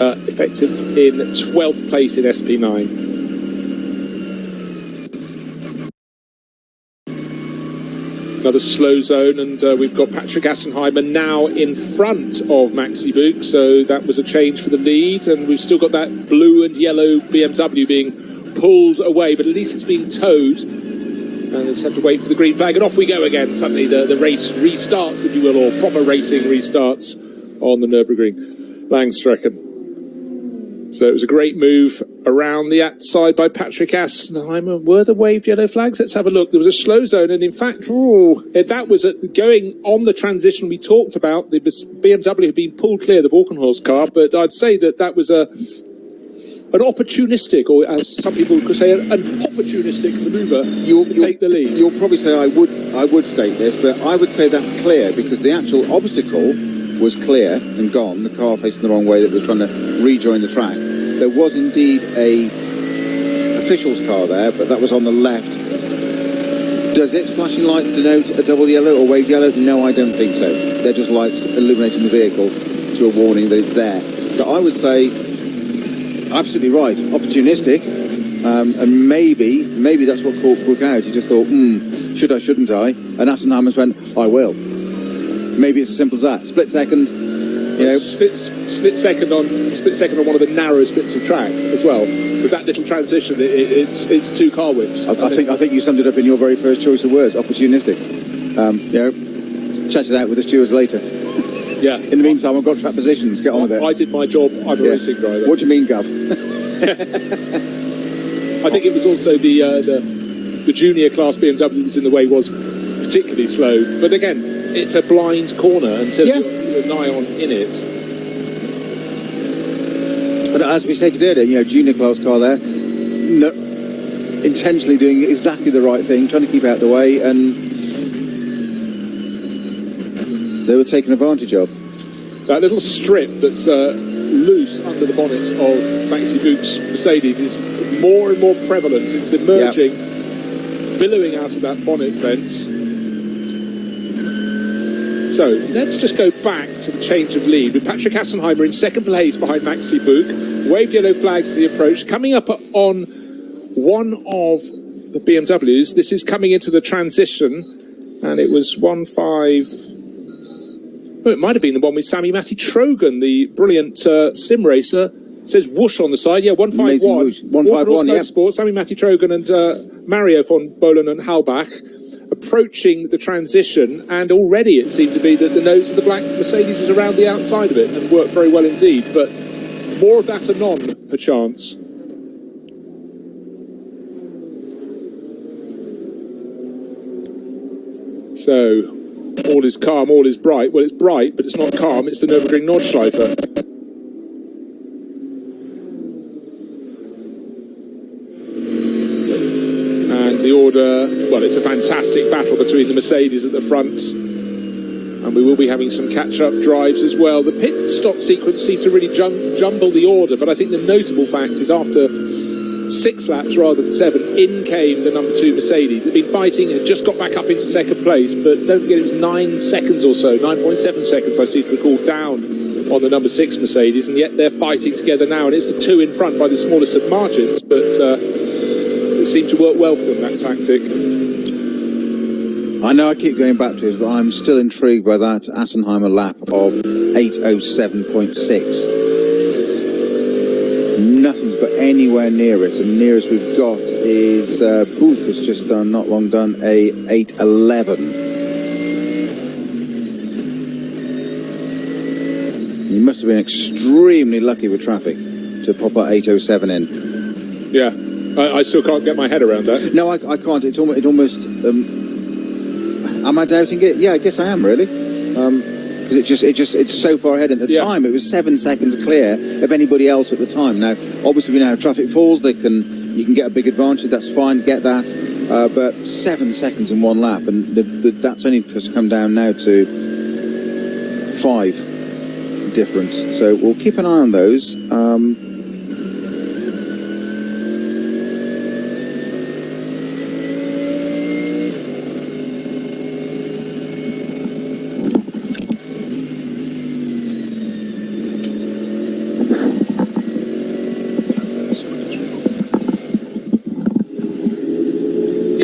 effective in 12th place in SP9. Another slow zone, and we've got Patrick Assenheimer now in front of Maxi Book, so that was a change for the lead, and we've still got that blue and yellow BMW being pulled away, but at least it's being towed, and they just have to wait for the green flag, and off we go again. Suddenly the race restarts, if you will, or proper racing restarts on the Nürburgring Langstrecken. So it was a great move around the outside by Patrick Assenheimer. Were the waved yellow flags? Let's have a look. There was a slow zone, and in fact, that was going on the transition we talked about. The BMW had been pulled clear, the Walkenhorst car, but I'd say that was an opportunistic, or as some people could say, an opportunistic manoeuvre to take the lead. You'll probably say I would state this, but I would say that's clear because the actual obstacle was clear and gone, the car facing the wrong way that was trying to rejoin the track. There was indeed a official's car there, but that was on the left. Does its flashing light denote a double yellow or waved yellow? No, I don't think so. They're just lights illuminating the vehicle to a warning that it's there. So I would say, absolutely right, opportunistic, and maybe that's what thought Brook out. He just thought, should I, shouldn't I? And Assenheimer's went, I will. Maybe it's as simple as that. Split second, you know. Split second on one of the narrowest bits of track as well. Because that little transition, it's two car widths. I think you summed it up in your very first choice of words, opportunistic. You know, chat it out with the stewards later. Yeah. In the meantime, I've got track positions. Get on with it. I did my job. I'm a racing driver. What do you mean, Gav? I think it was also the junior class BMW was in the way was particularly slow. But again, it's a blind corner until you're nigh on in it. But as we stated earlier, you know, junior class car there, intentionally doing exactly the right thing, trying to keep out the way, and they were taken advantage of. That little strip that's loose under the bonnet of Maxi Book's Mercedes is more and more prevalent. It's emerging, billowing out of that bonnet fence. So let's just go back to the change of lead with Patrick Assenheimer in second place behind Maxi Book. Waved yellow flags as he approached. Coming up on one of the BMWs. This is coming into the transition, and it was 1.5. Well, it might have been the one with Sami Matti Trogan, the brilliant sim racer. It says whoosh on the side. Yeah, 151. 151, yeah. Sport, Sami Matti Trogan and Mario von Bohlen and Halbach approaching the transition, and already it seemed to be that the nose of the black Mercedes was around the outside of it and worked very well indeed. But more of that anon, perchance. So, all is calm, all is bright. Well, it's bright, but it's not calm. It's the Nürburgring Nordschleife. And the order, well, it's a fantastic battle between the Mercedes at the front. And we will be having some catch-up drives as well. The pit stop sequence seemed to really jumble the order, but I think the notable fact is after 6 laps rather than 7, in came the number 2 Mercedes. They'd been fighting, had just got back up into second place, but don't forget it was 9 seconds or so, 9.7 seconds I seem to recall, down on the number 6 Mercedes, and yet they're fighting together now, and it's the 2 in front by the smallest of margins, but it seemed to work well for them, that tactic. I know I keep going back to it, but I'm still intrigued by that Assenheimer lap of 8:07.6. Nothing's but anywhere near it, and nearest we've got is Book has just done, not long done, a 8:11. You must have been extremely lucky with traffic to pop that 8:07 in. Yeah, I still can't get my head around that. No, I can't. It almost. Am I doubting it? Yeah, I guess I am really. Because it's so far ahead. At the time, it was 7 seconds clear of anybody else at the time. Now, obviously, we know how traffic falls. You can get a big advantage. That's fine. Get that. But 7 seconds in one lap, and that's only because come down now to 5 difference. So we'll keep an eye on those.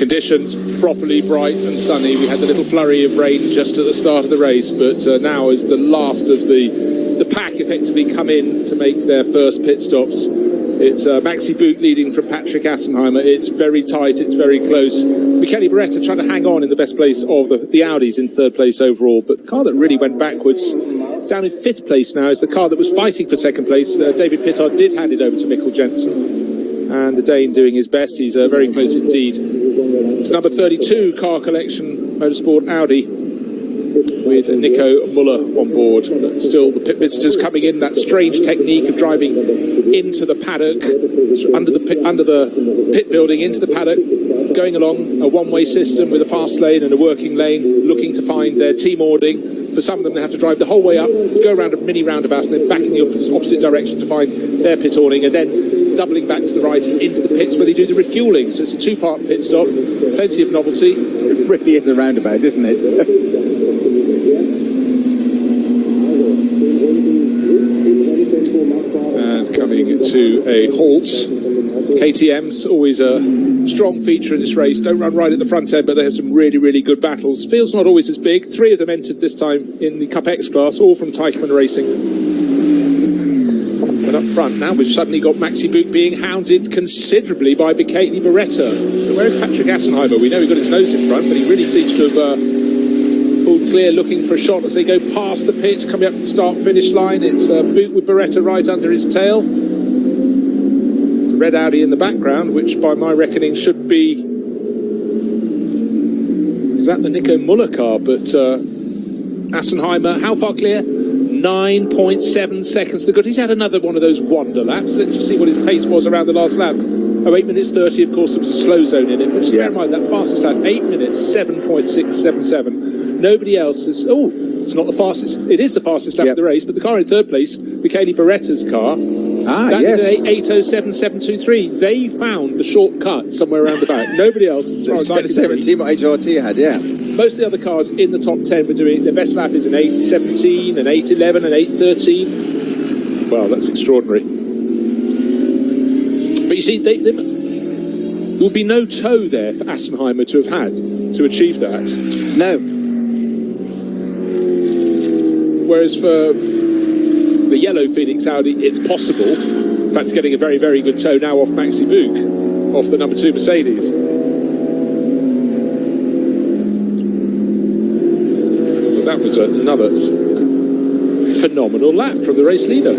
Conditions properly bright and sunny. We had a little flurry of rain just at the start of the race, but now as the last of the pack effectively come in to make their first pit stops, it's Maxi Book leading from Patrick Assenheimer. It's very tight, it's very close. Michele Beretta trying to hang on in the best place of the Audis in third place overall, but the car that really went backwards is down in fifth place now is the car that was fighting for second place. David Pittard did hand it over to Mikkel Jensen, and the Dane doing his best. He's very close indeed. It's number 32 car collection Motorsport Audi with Nico Muller on board. But still the pit visitors coming in, that strange technique of driving into the paddock, under the pit building, into the paddock, going along a one-way system with a fast lane and a working lane, looking to find their team ordering. For some of them, they have to drive the whole way up, go around a mini roundabout, and then back in the opposite direction to find their pit awning, and then doubling back to the right into the pits where they do the refuelling. So it's a two-part pit stop, plenty of novelty. It really is a roundabout, isn't it? And coming to a halt. KTM's always a strong feature in this race. Don't run right at the front end, but they have some really, really good battles. Field's not always as big. 3 of them entered this time in the Cup X class, all from Teichmann Racing. But up front now, we've suddenly got Maxi Book being hounded considerably by Michele Beretta. So where's Patrick Assenheimer? We know he got his nose in front, but he really seems to have pulled clear, looking for a shot as they go past the pits, coming up to the start-finish line. It's Book with Beretta right under his tail. Red Audi in the background, which by my reckoning should be, is that the Nico Muller car? But Assenheimer, how far clear? 9.7 seconds to go. He's had another one of those wander laps. Let's just see what his pace was around the last lap. 8 minutes 30, of course there was a slow zone in it, but just bear in mind that fastest lap, 8 minutes 7.677. Nobody else is, it's not the fastest, it is the fastest lap of the race, but the car in third place, Michele Beretta's car, yes. 8:07.723. They found the shortcut somewhere around about. Nobody else. As far as I can see. Team HRT had, yeah. Most of the other cars in the top 10 were doing, their best lap is an 8:17, an 8:11, an 8:13. Well, that's extraordinary. But you see, there would be no toe there for Assenheimer to have had to achieve that. No. Whereas for the yellow Phoenix Audi, it's possible. In fact, it's getting a very, very good toe now off Maxi Book, off the number 2 Mercedes. But that was another phenomenal lap from the race leader.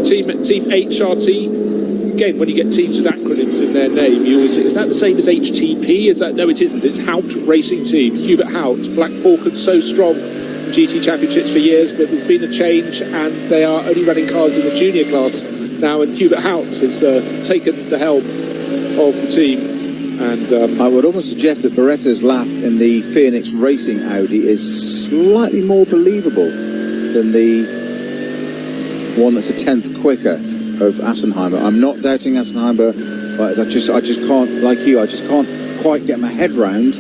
Team HRT, again, when you get teams with acronyms in their name, you always think, is that the same as HTP? Is that? No, it isn't. It's Hout Racing Team. Hubert Hout, Black Falcon, so strong. GT Championships for years, but there's been a change and they are only running cars in the junior class now, and Hubert Hout has taken the helm of the team. And I would almost suggest that Beretta's lap in the Phoenix Racing Audi is slightly more believable than the one that's a tenth quicker of Assenheimer. I'm not doubting Assenheimer, but I just can't, like you, I just can't quite get my head round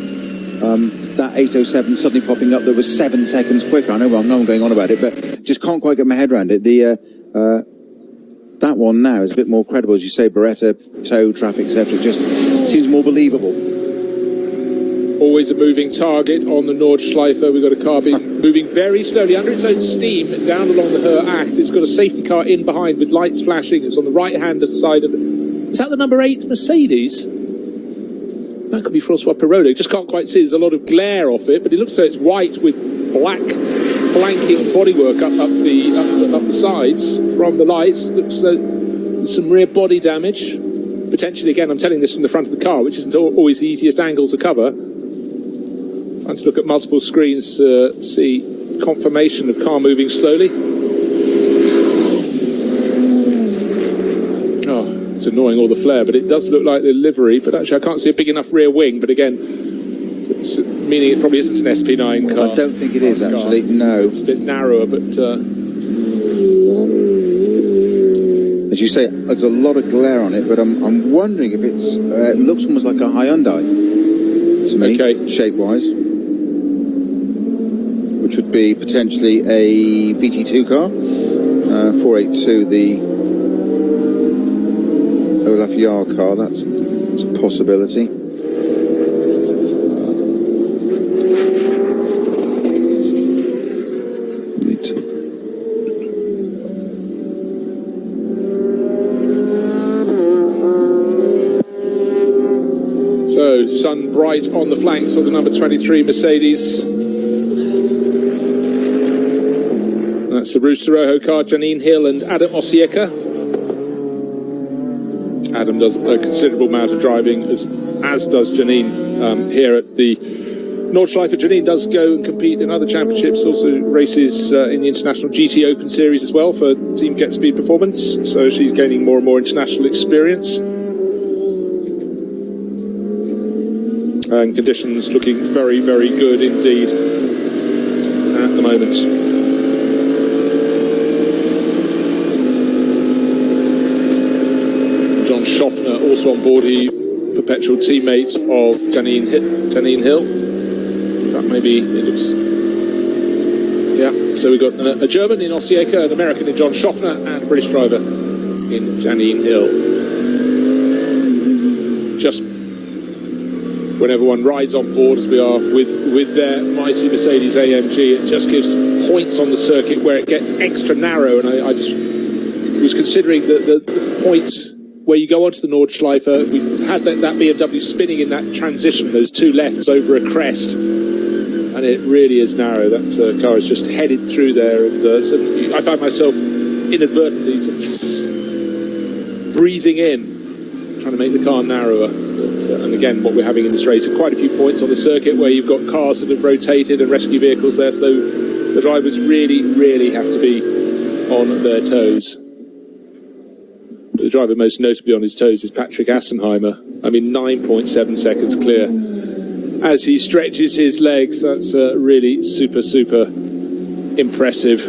that 8:07 suddenly popping up that was 7 seconds quicker. I know I'm going on about it, but just can't quite get my head around it. That one now is a bit more credible, as you say, Beretta, tow, traffic, etc. Just seems more believable. Always a moving target on the Nordschleife. We've got a car moving very slowly under its own steam down along the Her Acht. It's got a safety car in behind with lights flashing. It's on the right-hand side of it. Is that the number 8 Mercedes? That could be François Perrault. Just can't quite see. There's a lot of glare off it, but it looks like it's white with black flanking bodywork up the sides from the lights. Looks like there's some rear body damage. Potentially, again, I'm telling this from the front of the car, which isn't always the easiest angle to cover. Trying to look at multiple screens to see confirmation of car moving slowly. It's annoying, all the flare, but it does look like the livery. But actually, I can't see a big enough rear wing. But again, meaning it probably isn't an SP9 car. I don't think it is, actually. No. It's a bit narrower, but as you say, there's a lot of glare on it. But I'm wondering if it looks almost like a Hyundai to me, shape-wise, which would be potentially a VT2 car, 482, the Olaf Jarl car. That's a possibility. sun bright on the flanks of the number 23 Mercedes. That's the Rooster Rojo car, Janine Hill and Adam Osieka. Adam does a considerable amount of driving, as does Janine here at the Nordschleife. Janine does go and compete in other championships, also races in the International GT Open Series as well for Team Get Speed Performance, so she's gaining more and more international experience. And conditions looking very, very good indeed at the moment. John Schaffner also on board, he perpetual teammate of Janine Hill. That maybe it looks. Yeah, so we've got a German in Osieka, an American in John Schaffner, and a British driver in Janine Hill. Just when everyone rides on board, as we are with their mighty Mercedes AMG, it just gives points on the circuit where it gets extra narrow. And I just was considering the point where you go onto the Nordschleife. We had that BMW spinning in that transition, those two lefts over a crest, and it really is narrow. That car is just headed through there, and so I found myself inadvertently sort of breathing in, trying to make the car narrower. And again, what we're having in this race are quite a few points on the circuit where you've got cars that have rotated and rescue vehicles there, so the drivers really, really have to be on their toes. The driver most notably on his toes is Patrick Assenheimer. I mean, 9.7 seconds clear as he stretches his legs. That's really super, super impressive.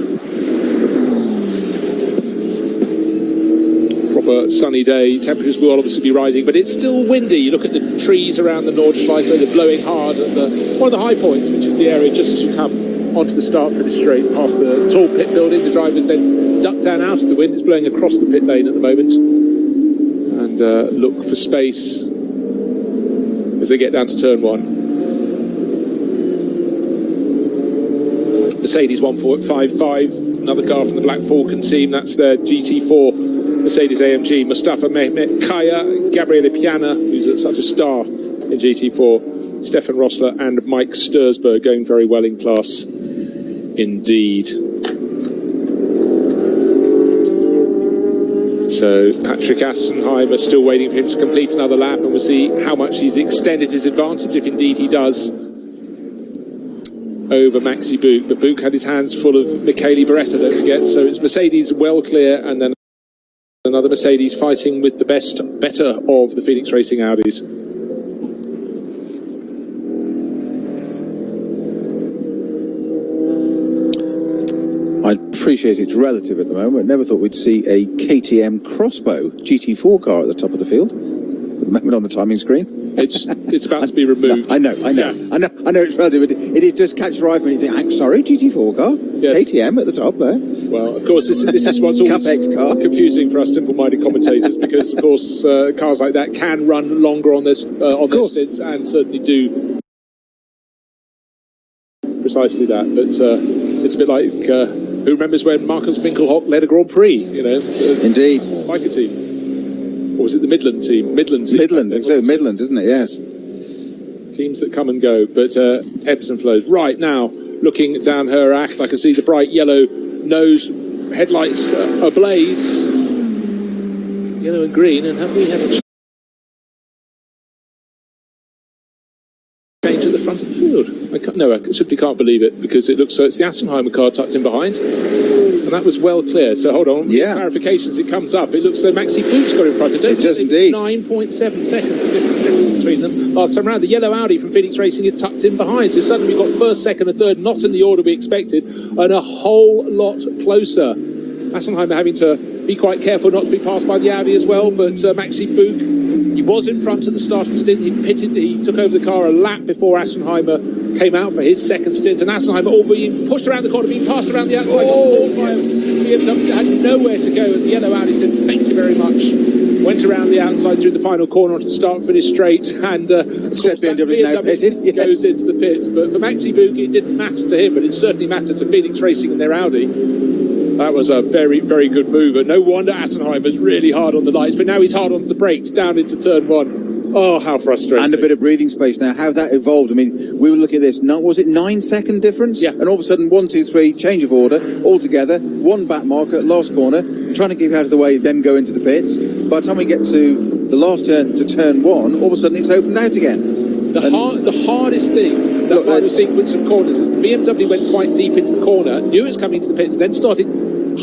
Proper sunny day. Temperatures will obviously be rising, but it's still windy. You look at the trees around the Nordschleife, they're blowing hard at one of the high points, which is the area just as you come onto the start-finish straight, past the tall pit building. The drivers then duck down out of the wind. It's blowing across the pit lane at the moment, and look for space as they get down to turn one. Mercedes 1.55, another car from the Black Falcon team. That's their GT4 Mercedes AMG. Mustafa Mehmet Kaya, Gabriele Piana, who's such a star in GT4, Stefan Rossler and Mike Stursberg going very well in class indeed. So Patrick Assenheimer still waiting for him to complete another lap, and we'll see how much he's extended his advantage, if indeed he does, over Maxi Buch. But Buch had his hands full of Michele Beretta, don't forget, so it's Mercedes well clear, and then another Mercedes fighting with the better of the Phoenix Racing Audis. I appreciate it's relative at the moment. Never thought we'd see a KTM Crossbow GT4 car at the top of the field. At the moment on the timing screen. It's about to be removed. No, I know it's relative. It does catch your eye when you think, sorry, GT4 car? Yes. KTM at the top there. Well, of course, this is what's always car. confusing for us simple-minded commentators, because, of course, cars like that can run longer on their stints, and certainly do precisely that. But it's a bit like, who remembers when Marcus Winkelhock led a Grand Prix, you know? Indeed. Spiker team. Or was it the Midland team? Midland, isn't it? Yes. Teams that come and go, but ebbs and flows. Right, now, looking down her act, I can see the bright yellow nose headlights ablaze. Yellow and green, and have we had a change at the front of the field? I simply can't believe it, because it looks so. It's the Assenheimer car tucked in behind, and that was well clear. So hold on, clarifications. It comes up. It looks so Maxi Buch's got in front of it. It does indeed. 9.7 seconds difference between them. Last time round, the yellow Audi from Phoenix Racing is tucked in behind. So suddenly we've got first, second, and third, not in the order we expected, and a whole lot closer. Assenheimer having to be quite careful not to be passed by the Audi as well, but Maxi Buch, he was in front at the start of the stint. He took over the car a lap before Assenheimer came out for his second stint, and Assenheimer all being pushed around the corner, being passed around the outside, BMW had nowhere to go, and the yellow Audi said thank you very much, went around the outside through the final corner onto the start finish straight, and BMW now pitted. Yes. Goes into the pits. But for Maxi Buch, it didn't matter to him, but it certainly mattered to Phoenix Racing and their Audi. That was a very, very good move, and no wonder Assenheimer's really hard on the lights, but now he's hard onto the brakes, down into turn one. Oh, how frustrating. And a bit of breathing space. Now, how that evolved, I mean, we were looking at this, was it 9-second difference? Yeah. And all of a sudden, 1, 2, 3, change of order, all together, one back marker, last corner, trying to keep out of the way, then go into the pits. By the time we get to the last turn, to turn 1, all of a sudden it's opened out again. The hardest thing, that final sequence of corners, is the BMW went quite deep into the corner, knew it was coming into the pits, and then started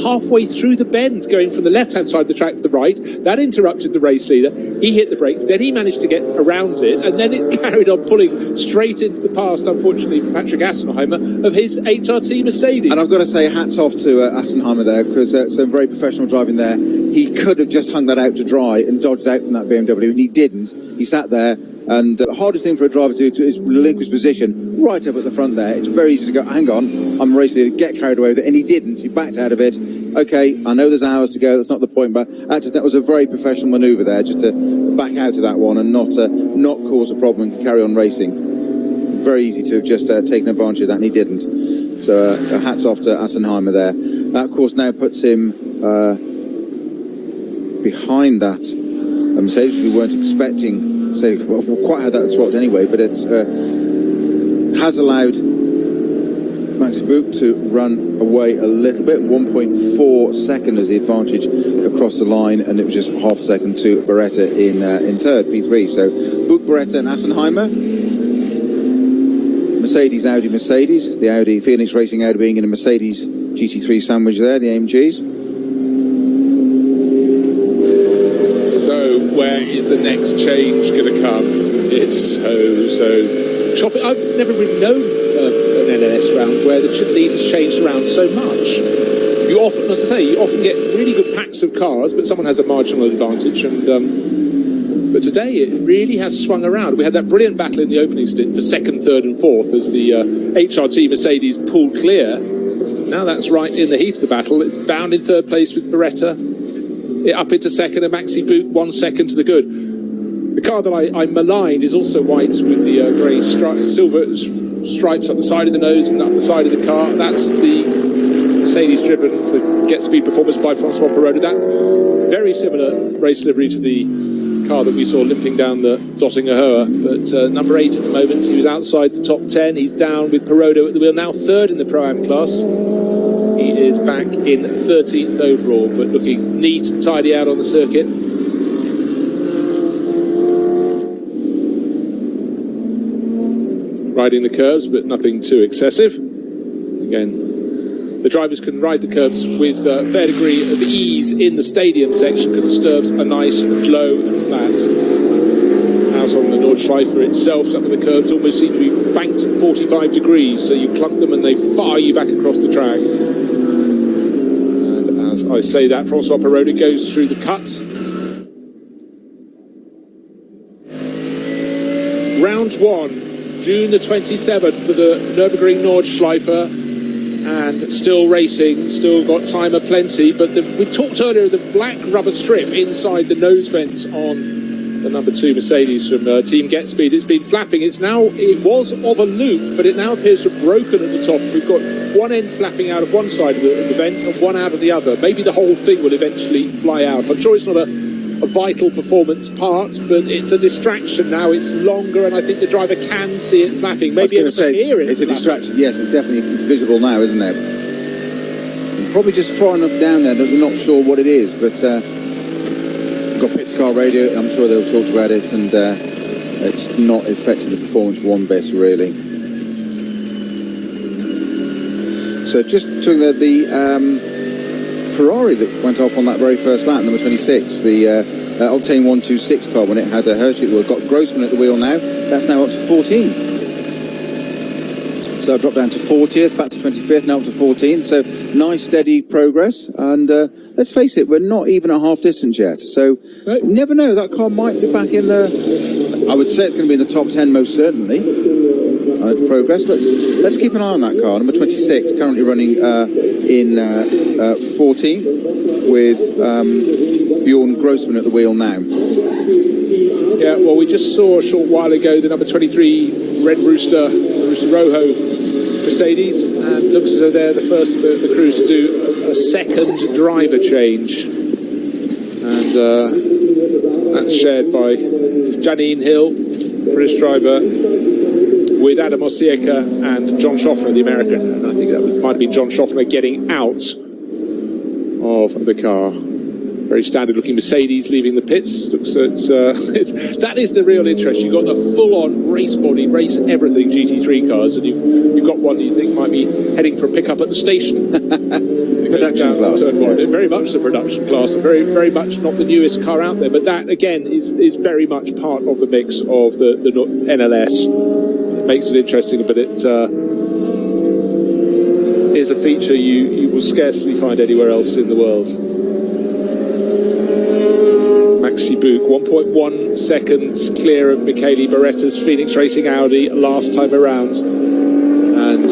halfway through the bend, going from the left-hand side of the track to the right. That interrupted the race leader. He hit the brakes, then he managed to get around it, and then it carried on pulling straight into the past, unfortunately, for Patrick Assenheimer of his HRT Mercedes. And I've got to say, hats off to Assenheimer there, because some very professional driving there. He could have just hung that out to dry and dodged out from that BMW, and he didn't. He sat there, and the hardest thing for a driver to do is relinquish position right up at the front there. It's very easy to go, hang on, I'm racing, get carried away with it, and he didn't. He backed out of it. Okay, I know there's hours to go, that's not the point, but actually that was a very professional manoeuvre there, just to back out of that one and not cause a problem and carry on racing. Very easy to have just taken advantage of that, and he didn't. So hats off to Assenheimer there. That, of course, now puts him behind that Mercedes. We weren't expecting, quite had that swapped anyway, but it has allowed Maxi Book to run away a little bit. 1.4 second as the advantage across the line, and it was just half a second to Beretta in third, P3. So Book, Beretta and Assenheimer. Mercedes, Audi, Mercedes. The Audi, Phoenix Racing Audi being in a Mercedes GT3 sandwich there, the AMGs. So where is the next change going to come? It's so choppy. I've never really known an NLS round where the leads has changed around so much. You often, as I say, you often get really good packs of cars, but someone has a marginal advantage. And but today it really has swung around. We had that brilliant battle in the opening stint for second, third, and fourth as the HRT Mercedes pulled clear. Now that's right in the heat of the battle. It's bound in third place with Beretta. Up into second, and Maxi Boot 1 second to the good. The car that I maligned is also white with the grey silver stripes up the side of the nose and up the side of the car. That's the Mercedes driven for Get Speed Performance by Francois Perroda. That very similar race livery to the car that we saw limping down the Dottinger-Höhe. But number 8 at the moment, he was outside the top 10. He's down with Perroda at the wheel, now third in the Pro-Am class. He is back in 13th overall, but looking neat and tidy out on the circuit. Riding the curves, but nothing too excessive. Again, the drivers can ride the curves with a fair degree of ease in the stadium section because the stirrups are nice and low and flat. Out on the Nordschleife itself, some of the curves almost seem to be banked at 45 degrees, so you clunk them and they fire you back across the track. As I say that, Francois Perroda goes through the cuts. Round 1, June the 27th for the Nürburgring Nordschleife, and still racing, still got time aplenty, but we talked earlier of the black rubber strip inside the nose vent on the number 2 Mercedes from Team Get Speed. It's been flapping. It was of a loop, but it now appears to have broken at the top. We've got one end flapping out of one side of the vent and one out of the other. Maybe the whole thing will eventually fly out. I'm sure it's not a vital performance part, but it's a distraction now. It's longer, and I think the driver can see it flapping. Maybe able to hear it. It's a distraction. Yes, it definitely is visible now, isn't it? Probably just far enough down there that we're not sure what it is, but got pit car radio. I'm sure they'll talk about it, and it's not affecting the performance one bit, really. So just talking about the Ferrari that went off on that very first lap, number 26, the Octane 126 car, when it had a Hershey wheel, got Grossman at the wheel now. That's now up to 14th. So I dropped down to 40th, back to 25th, now up to 14th. So nice, steady progress. And let's face it, we're not even at half distance yet. So you never know, that car might be back in the... I would say it's going to be in the top 10 most certainly. Progress. Let's keep an eye on that car. Number 26, currently running in 14th with Bjorn Grossman at the wheel now. Yeah, well, we just saw a short while ago the number 23 Red Rooster Rojo Mercedes, and looks as though they're the first of the crews to do a second driver change. And that's shared by Janine Hill, British driver, with Adam Osieka and John Schaffner, the American. I think that might have been John Schaffner getting out of the car. Very standard-looking Mercedes leaving the pits. That is the real interest. You've got the full-on race body, race everything GT3 cars, and you've got one that you think might be heading for a pickup at the station. Production class. Yes. Very much the production class, and very, very much not the newest car out there. But that, again, is very much part of the mix of the NLS. It makes it interesting, but it is a feature you will scarcely find anywhere else in the world. Maxi Buch, 1.1 seconds clear of Michele Beretta's Phoenix Racing Audi last time around. And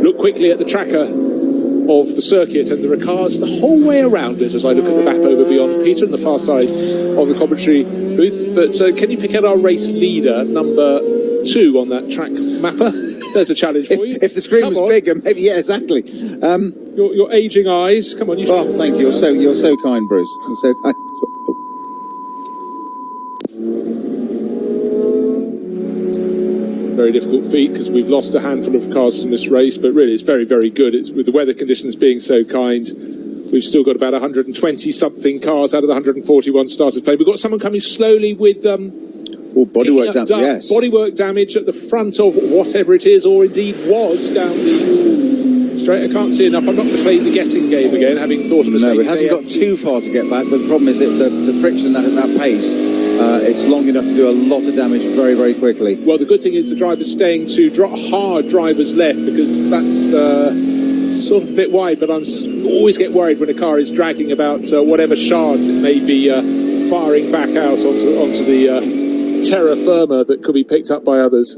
look quickly at the tracker of the circuit, and there are cars the whole way around it as I look at the map over beyond Peter on the far side of the commentary booth. But can you pick out our race leader, number 2 on that track mapper? There's a challenge for you. If the screen was bigger, maybe, yeah, exactly. Your aging eyes, come on. Thank you. You're so kind, Bruce. You're so kind. Very difficult feat because we've lost a handful of cars in this race, but really it's very, very good. It's with the weather conditions being so kind. We've still got about 120 something cars out of the 141 starters playing. We've got someone coming slowly with bodywork damage. Yes, bodywork damage at the front of whatever it is, or indeed was, down the straight. I can't see enough. I'm not going to play the guessing game again, having thought of Mercedes. No, it hasn't got too far to get back, but the problem is that the friction at that pace. It's long enough to do a lot of damage very, very quickly. Well, the good thing is the driver's staying to hard drivers left, because that's sort of a bit wide, but I always get worried when a car is dragging about whatever shards it may be firing back out onto the terra firma that could be picked up by others.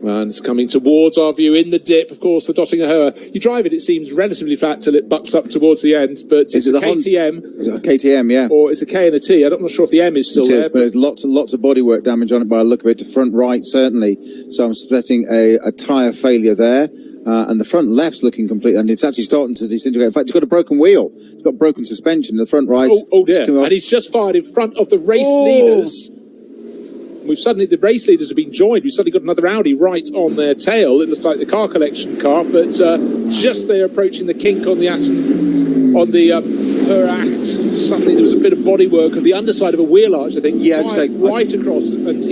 And it's coming towards our view in the dip, of course, the Dottinger. You drive it seems relatively flat till it bucks up towards the end, but it's a KTM. Is it a KTM, yeah. Or it's a K and a T. I'm not sure if the M is still there. But there's lots of bodywork damage on it by the look of it, to front right, certainly. So I'm suspecting a tyre failure there. And the front left's looking complete, and it's actually starting to disintegrate. In fact, it's got a broken wheel. It's got broken suspension. The front right. Oh dear. And he's just fired in front of the race leaders. The race leaders have been joined. We've suddenly got another Audi right on their tail. It looks like the car collection car, but just they're approaching the kink on the per act. Suddenly there was a bit of bodywork of the underside of a wheel arch, I think, right across. And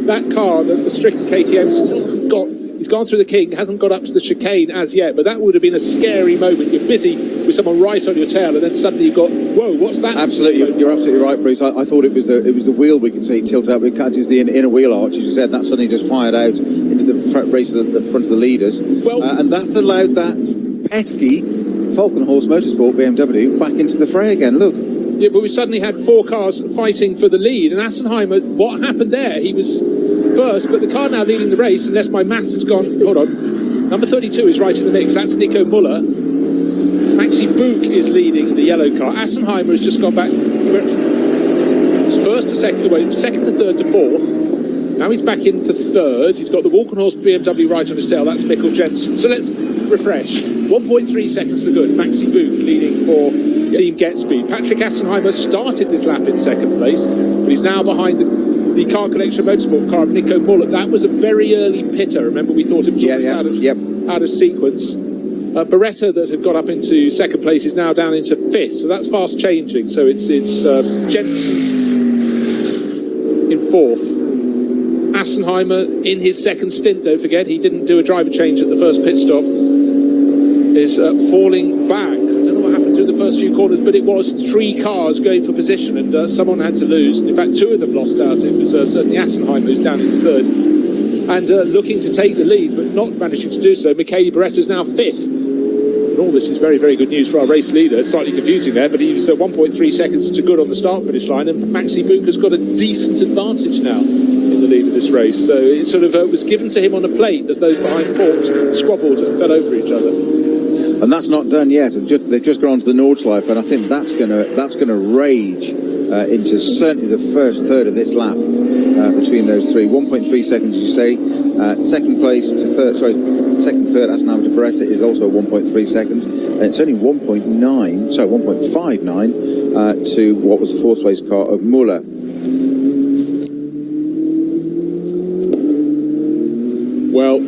that car, the stricken KTM, still hasn't got. He's gone through the kink, hasn't got up to the chicane as yet, but that would have been a scary moment. You're busy with someone right on your tail, and then suddenly you've got, whoa, what's that? Absolutely, you're absolutely right, Bruce. I thought it was the wheel we could see tilted up. It was the inner wheel arch, as you said. That suddenly just fired out into the race of the front of the leaders. Well, and that's allowed that pesky Falcon Horse Motorsport BMW back into the fray again. Look. Yeah, but we suddenly had 4 cars fighting for the lead, and Assenheimer, what happened there? He was first, but the car now leading the race, unless my maths has gone. Hold on. Number 32 is right in the mix. That's Nico Muller. Maxi Buch is leading the yellow car. Assenheimer has just gone back first to second, second to third to fourth. Now he's back into third. He's got the Walkenhorst BMW right on his tail. That's Mikkel Jensen. So let's refresh. 1.3 seconds to good. Maxi Buch leading for Team Get Speed. Patrick Assenheimer started this lap in second place, but he's now behind the car collection motorsport car of Nico Muller. That was a very early pitter. Remember, we thought it was out of sequence. Beretta, that had got up into second place, is now down into fifth, so that's fast changing. So it's Jensen in fourth. Assenheimer in his second stint, don't forget, he didn't do a driver change at the first pit stop, is falling back. What happened through the first few corners, but it was 3 cars going for position, and someone had to lose. In fact, 2 of them lost out. It was certainly Assenheimer, who's down into third, and looking to take the lead, but not managing to do so. Michele Beretta is now fifth. And all this is very, very good news for our race leader. Slightly confusing there, but he's 1.3 seconds to good on the start-finish line, and Maxi Buch has got a decent advantage now in the lead of this race. So it sort of was given to him on a plate as those behind fought, squabbled, and fell over each other. And that's not done yet. They've just gone on to the Nordschleife, and I think that's going to rage into certainly the first third of this lap between those 3. 1.3 seconds, you say. Second place to third. Sorry, second, third, Assenheimer to Beretta is also 1.3 seconds. And it's only 1.59 to what was the fourth place car of Muller. Well,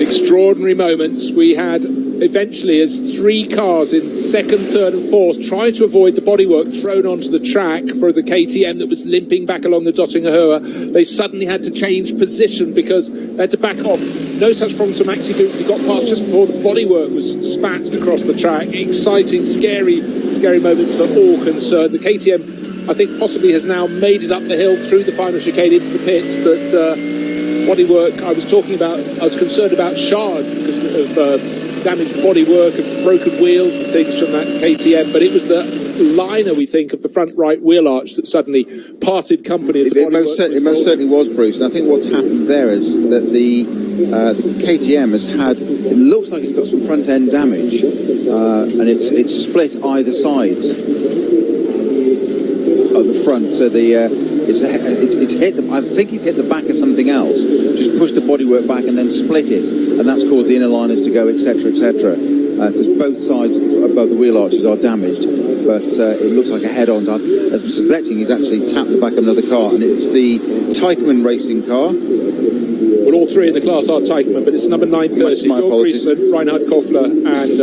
extraordinary moments. We had eventually as three cars in second, third and fourth trying to avoid the bodywork thrown onto the track for the KTM that was limping back along the Dottinger. They suddenly had to change position because they had to back off. No such problems for Maxi Duke. He got past just before the bodywork was spat across the track. Exciting, scary moments for all concerned. The KTM, I think, possibly has now made it up the hill through the final chicane into the pits, but bodywork, I was concerned about shards because of damaged bodywork and broken wheels and things from that KTM, but it was the liner, we think, of the front right wheel arch that suddenly parted company. As it most certainly was, Bruce, and I think what's happened there is that the KTM has had, it looks like it's got some front end damage, and it's split either sides of the front, so it's hit I think he's hit the back of something else, just pushed the bodywork back and then split it, and that's caused the inner liners to go, etc., because both sides above the wheel arches are damaged, but it looks like a head-on. As I'm suspecting, he's actually tapped the back of another car, and it's the Teichmann racing car. Well, all three in the class are Teichmann, but it's number 930. My apologies. Griezmann, Reinhard Koffler and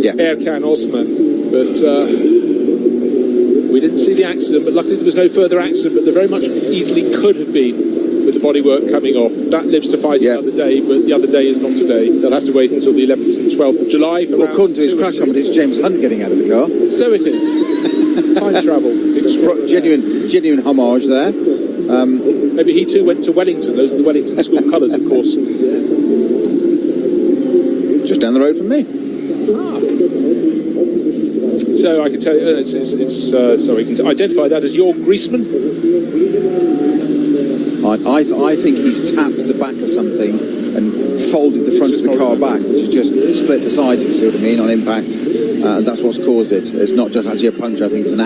Erkan Osman, but we didn't see the accident, but luckily there was no further accident, but there very much easily could have been with the bodywork coming off. That lives to fight another day, but the other day is not today. They'll have to wait until the 11th and 12th of July for according to his crash helmet, it's James Hunt getting out of the car. So it is. Time travel. Genuine homage there. Maybe he too went to Wellington. Those are the Wellington school colours, of course. Just down the road from me. So I can tell you, so we can identify that as Jörg Griezmann. I think he's tapped the back of something and folded the front of the car back, which has just split the sides, if you see what I mean, on impact. That's what's caused it. It's not just actually a puncture. I think it's an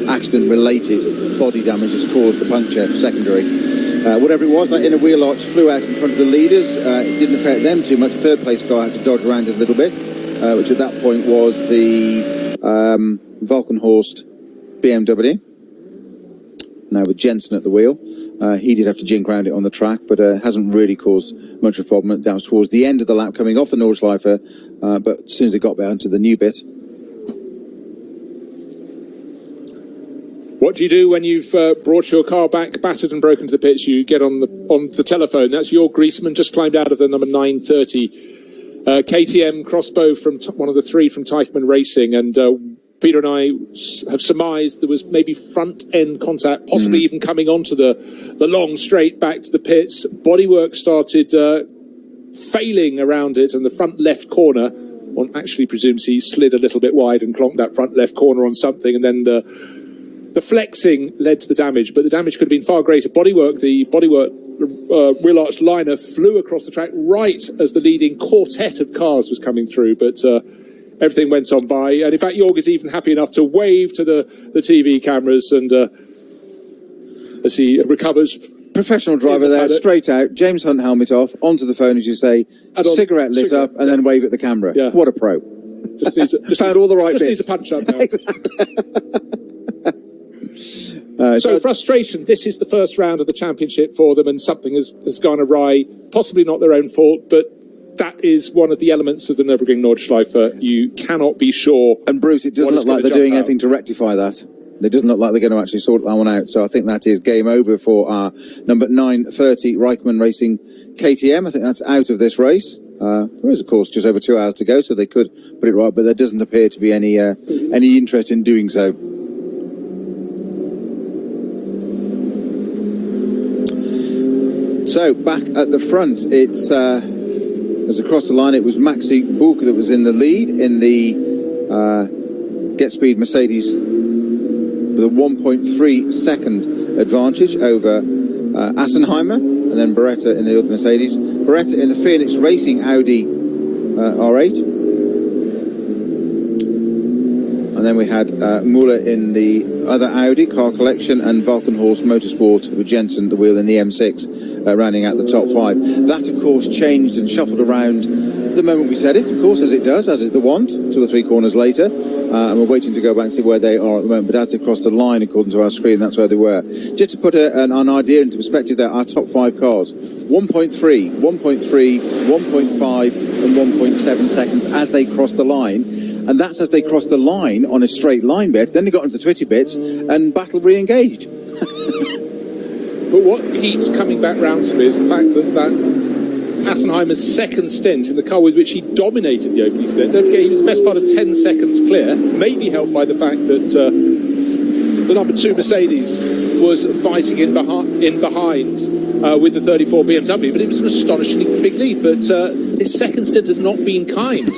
accident-related body damage has caused the puncture, secondary. Whatever it was, that inner wheel arch flew out in front of the leaders. It didn't affect them too much. Third place car had to dodge around it a little bit, which at that point was the Valkenhorst BMW. Now with Jensen at the wheel. He did have to jink around it on the track, but hasn't really caused much of a problem. That was towards the end of the lap, coming off the Nordschleife, but as soon as it got down to the new bit. What do you do when you've brought your car back, battered and broken to the pits? You get on the telephone. That's Jörg Griezmann, just climbed out of the number 930 KTM crossbow from one of the three from Teichmann Racing, and Peter and I have surmised there was maybe front-end contact, possibly even coming onto the long straight back to the pits. Bodywork started failing around it, and the front left corner, one actually presumes he slid a little bit wide and clonked that front left corner on something, and then the flexing led to the damage, but the damage could have been far greater. The bodywork wheel arch liner flew across the track right as the leading quartet of cars was coming through, but everything went on by, and in fact Jörg is even happy enough to wave to the TV cameras, and as he recovers. Professional driver there, straight out, James Hunt helmet off, onto the phone, as you say, cigarette lit up, and then wave at the camera. Yeah. What a pro. Found all the right bits. Needs a punch up now. So frustration. This is the first round of the championship for them, and something has gone awry. Possibly not their own fault, but that is one of the elements of the Nürburgring Nordschleife. You cannot be sure. And Bruce, it doesn't look like they're doing anything to rectify that. It doesn't look like they're going to actually sort that one out. So I think that is game over for our number 930 Reichmann Racing KTM. I think that's out of this race. There is, of course, just over 2 hours to go, so they could put it right, but there doesn't appear to be any interest in doing so. So back at the front, it's as across the line, it was Maxi Buch that was in the lead in the Get Speed Mercedes with a 1.3 second advantage over Assenheimer, and then Beretta in the other Mercedes. Beretta in the Phoenix Racing Audi R8. And then we had Muller in the other Audi car collection, and Valkenhorst Motorsport with Jensen, the wheel in the M6, rounding out the top 5. That, of course, changed and shuffled around the moment we said it, of course, as it does, as is the want, 2 or 3 corners later. And we're waiting to go back and see where they are at the moment. But as they crossed the line, according to our screen, that's where they were. Just to put an idea into perspective there, our top 5 cars, 1.3, 1.3, 1.5 and 1.7 seconds as they crossed the line. And that's as they crossed the line on a straight line bit. Then they got into the Twitty bits and battle re-engaged. But what keeps coming back round to me is the fact that Assenheimer's second stint in the car with which he dominated the opening stint. Don't forget, he was the best part of 10 seconds clear, maybe helped by the fact that the number 2 Mercedes was fighting in behind with the 34 BMW, but it was an astonishingly big lead. But his second stint has not been kind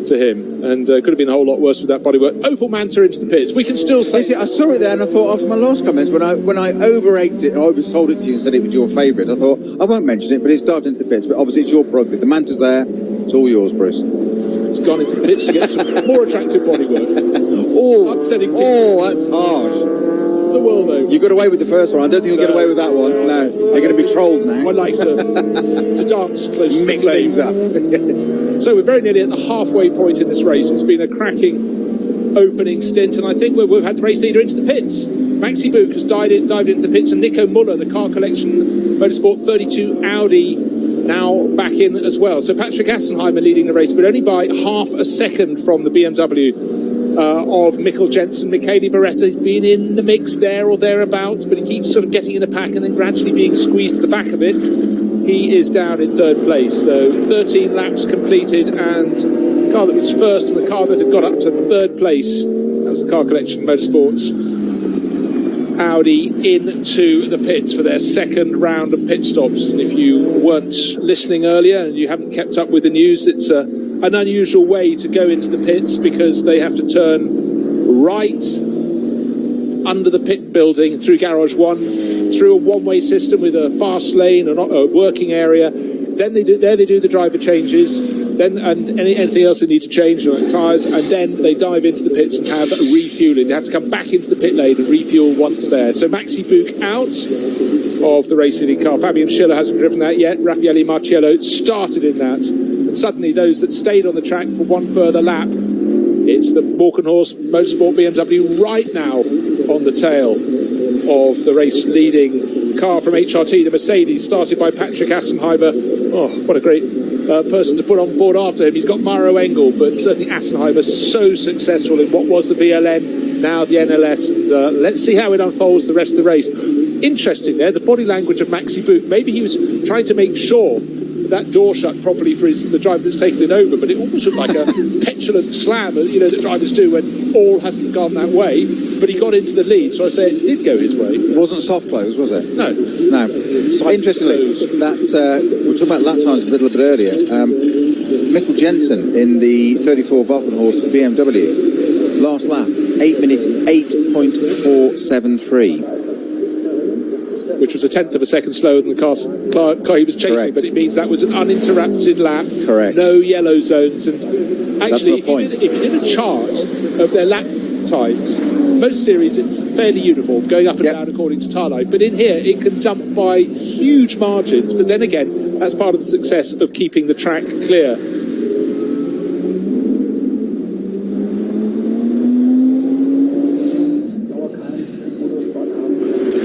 to him, and could have been a whole lot worse with that bodywork. Opel Manta into the pits. We can still say... I saw it there, and I thought, after my last comments, when I over-egged it, I oversold it to you and said it was your favourite, I thought, I won't mention it, but it's dived into the pits. But obviously it's your prerogative. The Manta's there. It's all yours, Bruce. It's gone into the pits to get some more attractive bodywork. Upsetting pits. Oh, that's harsh. The world over. You got away with the first one. I don't think you'll get away with that one. No, you're going to be trolled now. One likes to dance close to mix things up. Yes. So we're very nearly at the halfway point in this race. It's been a cracking opening stint, and I think we've had the race leader into the pits. Maxi Buch has dived into the pits, and Nico Muller, the car collection Motorsport 32 Audi, now back in as well. So Patrick Assenheimer leading the race, but only by half a second from the BMW of Mikkel Jensen. Michele Beretta has been in the mix there or thereabouts, but he keeps sort of getting in a pack and then gradually being squeezed to the back of it. He is down in 3rd place. So 13 laps completed, and the car that was first and the car that had got up to 3rd place, that was the car collection Motorsports Audi, into the pits for their second round of pit stops. And if you weren't listening earlier and you haven't kept up with the news, it's an unusual way to go into the pits, because they have to turn right under the pit building through garage 1, through a one-way system with a fast lane and a working area. Then they do the driver changes, then and anything else they need to change, like tyres, and then they dive into the pits and have refueling. They have to come back into the pit lane and refuel once there. So Maxi Buch out of the race leading car. Fabian Schiller hasn't driven that yet. Raffaele Marciello started in that. And suddenly those that stayed on the track for one further lap, it's the Valkenhorst Motorsport BMW right now on the tail of the race leading car from HRT, the Mercedes, started by Patrick Assenheimer. Oh, what a great person to put on board after him. He's got Mauro Engel, but certainly Assenheimer so successful in what was the VLN, now the NLS, and let's see how it unfolds the rest of the race. Interesting there, the body language of Maxi Buch. Maybe he was trying to make sure that door shut properly for the driver that's taken it over, but it almost looked like a petulant slam, that drivers do when all hasn't gone that way. But he got into the lead, so I say it did go his way. It wasn't soft close, was it? No. Interestingly, that we were talking about lap times a little bit earlier. Mikkel Jensen in the 34 Valkenhorst BMW, last lap, 8 minutes 8.473. Which was a tenth of a second slower than the car he was chasing. Correct. But it means that was an uninterrupted lap. Correct. No yellow zones. And actually, if you did a chart of their lap times, most series it's fairly uniform, going up and down according to tire life. But in here, it can jump by huge margins. But then again, that's part of the success of keeping the track clear.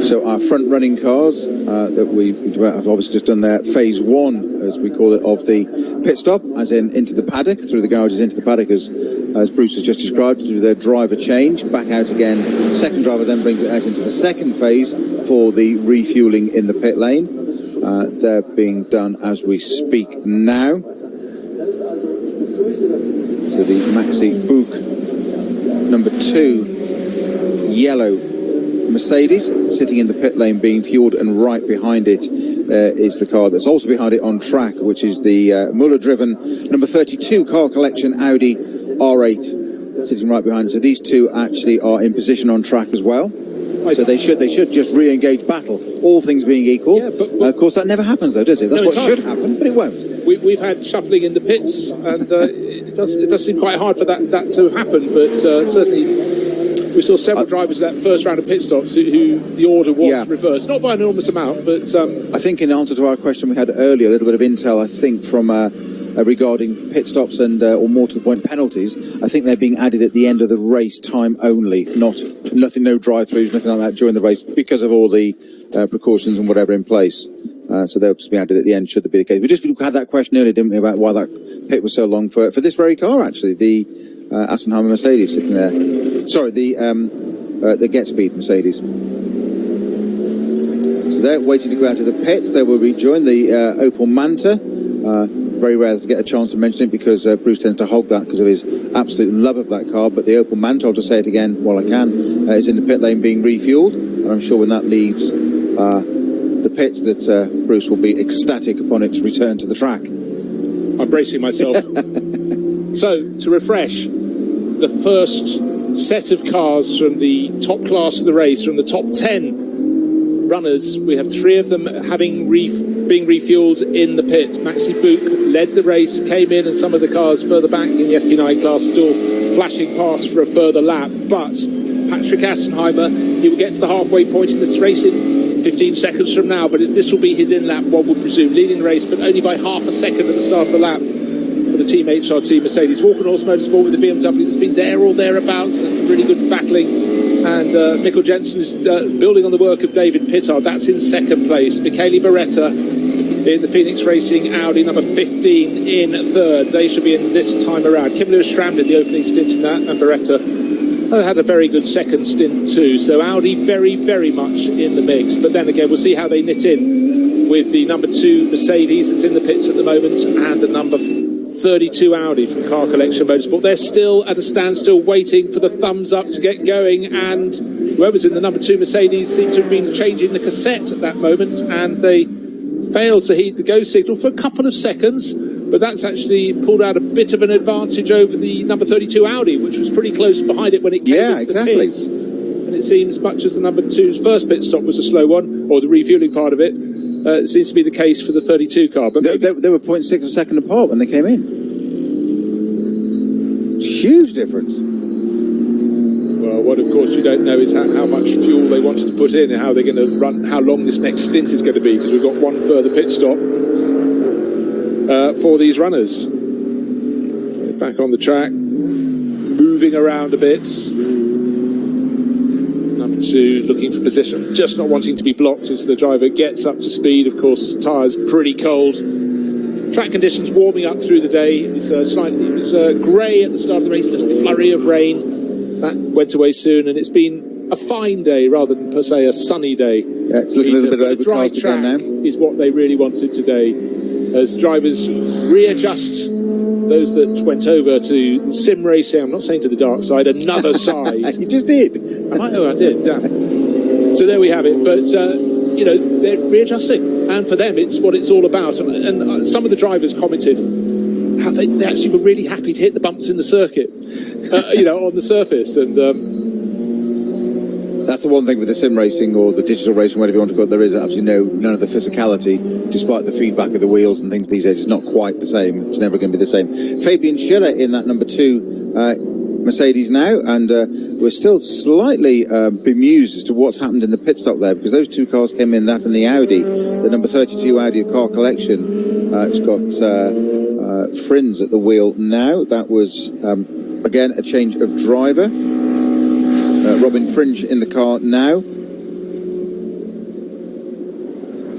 So our front-running cars that we have obviously just done their phase 1, as we call it, of the pit stop, as in into the paddock, through the garages into the paddock, as Bruce has just described, to do their driver change, back out again. Second driver then brings it out into the second phase for the refueling in the pit lane. They're being done as we speak now. So the Maxi Buch number 2 yellow Mercedes sitting in the pit lane being fueled, and right behind it is the car that's also behind it on track, which is the Muller-driven number 32 car collection Audi R8 sitting right behind. So these two actually are in position on track as well. So they should just re-engage battle, all things being equal. Yeah, but of course, that never happens, though, does it? That's no, what should happen, but it won't. We've had shuffling in the pits, and it does seem quite hard for that to have happened. But certainly, we saw several drivers in that first round of pit stops who the order was reversed, not by an enormous amount, but I think in answer to our question we had earlier, a little bit of intel, I think, from regarding pit stops and, or more to the point, penalties. I think they're being added at the end of the race time only, no drive-throughs, nothing like that during the race, because of all the precautions and whatever in place. So they'll just be added at the end, should that be the case. We just had that question earlier, didn't we, about why that pit was so long for this very car, actually, the Assenheimer Mercedes sitting there. Sorry, the Get Speed Mercedes. So they're waiting to go out to the pits. They will rejoin the Opel Manta. Very rare to get a chance to mention it because Bruce tends to hog that because of his absolute love of that car. But the Opel Manta, I'll just say it again while I can, is in the pit lane being refueled. And I'm sure when that leaves the pits that Bruce will be ecstatic upon its return to the track. I'm bracing myself. So, to refresh, the first set of cars from the top class of the race, from the top 10 runners, we have 3 of them having being refueled in the pits. Maxi Bouk led the race, came in, and some of the cars further back in the SP9 class still flashing past for a further lap. But Patrick Assenheimer, he will get to the halfway point in this race in 15 seconds from now, but this will be his in-lap, one would presume, leading the race, but only by half a second at the start of the lap for the Team HRT Mercedes. Walker North Motorsport with the BMW that's been there or thereabouts, and some really good battling. And Mikkel Jensen is building on the work of David Pittard. That's in second place. Michele Beretta in the Phoenix Racing Audi number 15 in third. They should be in this time around. Kim Lewis stranded the opening stint in that, and Beretta had a very good second stint too. So Audi very, very much in the mix. But then again, we'll see how they knit in with the number 2 Mercedes that's in the pits at the moment, and the number 32 Audi from Car Collection Motorsport. They're still at a standstill waiting for the thumbs up to get going, and whoever's in the number 2 Mercedes seemed to have been changing the cassette at that moment, and they failed to heed the go signal for a couple of seconds, but that's actually pulled out a bit of an advantage over the number 32 Audi, which was pretty close behind it when it came into the pits. And it seems, much as the number 2's first pit stop was a slow one, or the refueling part of it, it seems to be the case for the 32 car. But they were 0.6 of a second apart when they came in. Huge difference. Well, what of course you don't know is how much fuel they wanted to put in, and how they're going to run, how long this next stint is going to be, because we've got one further pit stop for these runners. So back on the track, moving around a bit. Number 2 looking for position, just not wanting to be blocked as the driver gets up to speed. Of course, tyres pretty cold. Track conditions warming up through the day. It was grey at the start of the race, a little flurry of rain. That went away soon, and it's been a fine day rather than per se a sunny day. Yeah, it's looking a little bit overcast again now. Is what they really wanted today, as drivers readjust. Those that went over to the sim racing, I'm not saying to the dark side, another side. You just did. I did, damn. So there we have it. But, they're readjusting. And for them, it's what it's all about. And some of the drivers commented how they actually were really happy to hit the bumps in the circuit, on the surface. And that's the one thing with the sim racing or the digital racing, whatever you want to call it, there is absolutely none of the physicality, despite the feedback of the wheels and things these days. It's not quite the same. It's never going to be the same. Fabian Schiller in that number 2 Mercedes now, and we're still slightly bemused as to what's happened in the pit stop there, because those 2 cars came in, that and the Audi. The number 32 Audi of Car Collection, it's got Frins at the wheel now. That was, again, a change of driver. Robin Fringe in the car now. I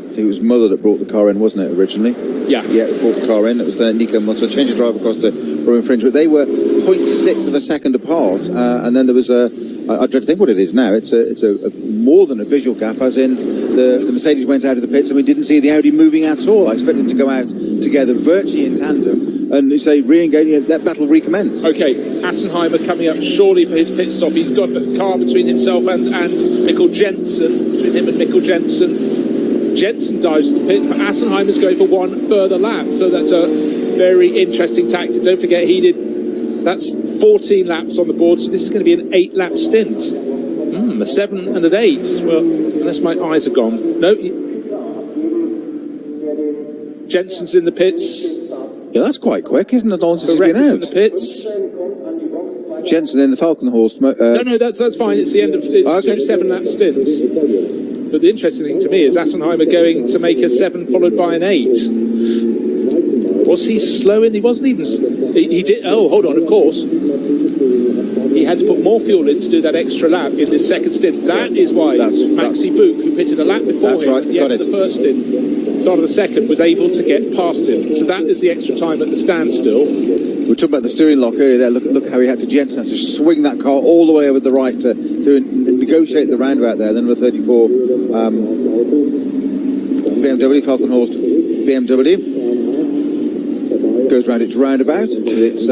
think it was Muller that brought the car in, wasn't it, originally? Yeah, brought the car in. It was Nico Muller. So change of driver across to Robin Fringe, but they were 0.6 of a second apart. And then there was I don't think what it is now. It's a more than a visual gap, as in the Mercedes went out of the pits and we didn't see the Audi moving at all. I expected them to go out together virtually in tandem and say re-engaging, let battle recommence. Okay, Assenheimer coming up surely for his pit stop. He's got a car between himself and Mikkel Jensen, between him and Mikkel Jensen. Jensen dives to the pits, but Assenheimer's going for one further lap, so that's a very interesting tactic. Don't forget, that's 14 laps on the board, so this is going to be an 8-lap stint. A 7 and an 8. Well, unless my eyes are gone. No. Jensen's in the pits. Yeah, that's quite quick, isn't it? Since he's been Beretta's out. in the pits. Jensen in the Falcon Horse. No, that's fine. It's the end of 2 7-lap stints. But the interesting thing to me is Assenheimer going to make a 7 followed by an 8. Was he slow in? He wasn't even... He did... Oh, hold on, of course. He had to put more fuel in to do that extra lap in this second stint. That is why Maxi Book, who pitted a lap before him at the end of the first stint, start of the second, was able to get past him. So that is the extra time at the standstill. We were talking about the steering lock earlier there. Look how he had to Jensen had to swing that car all the way over the right to negotiate the roundabout there. Then number 34 BMW, Falcon Horse BMW, goes round its roundabout with its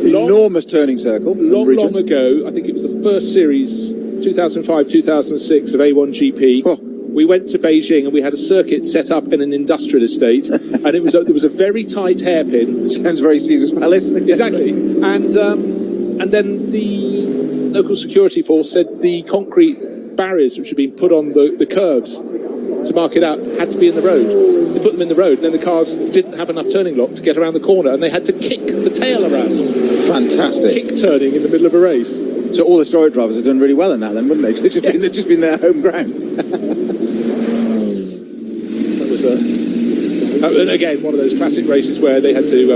enormous turning circle. Long ago, I think it was the first series, 2005-2006 of A1GP. Oh. We went to Beijing and we had a circuit set up in an industrial estate, and there was a very tight hairpin. Sounds very Caesar's Palace. Exactly. And then the local security force said the concrete barriers which had been put on the curves to mark it out had to be in the road. They put them in the road, and then the cars didn't have enough turning lock to get around the corner, and they had to kick the tail around. Fantastic. Kick turning in the middle of a race. So all the story drivers have done really well in that then, wouldn't they? They've just been their home ground. And again, one of those classic races where they had to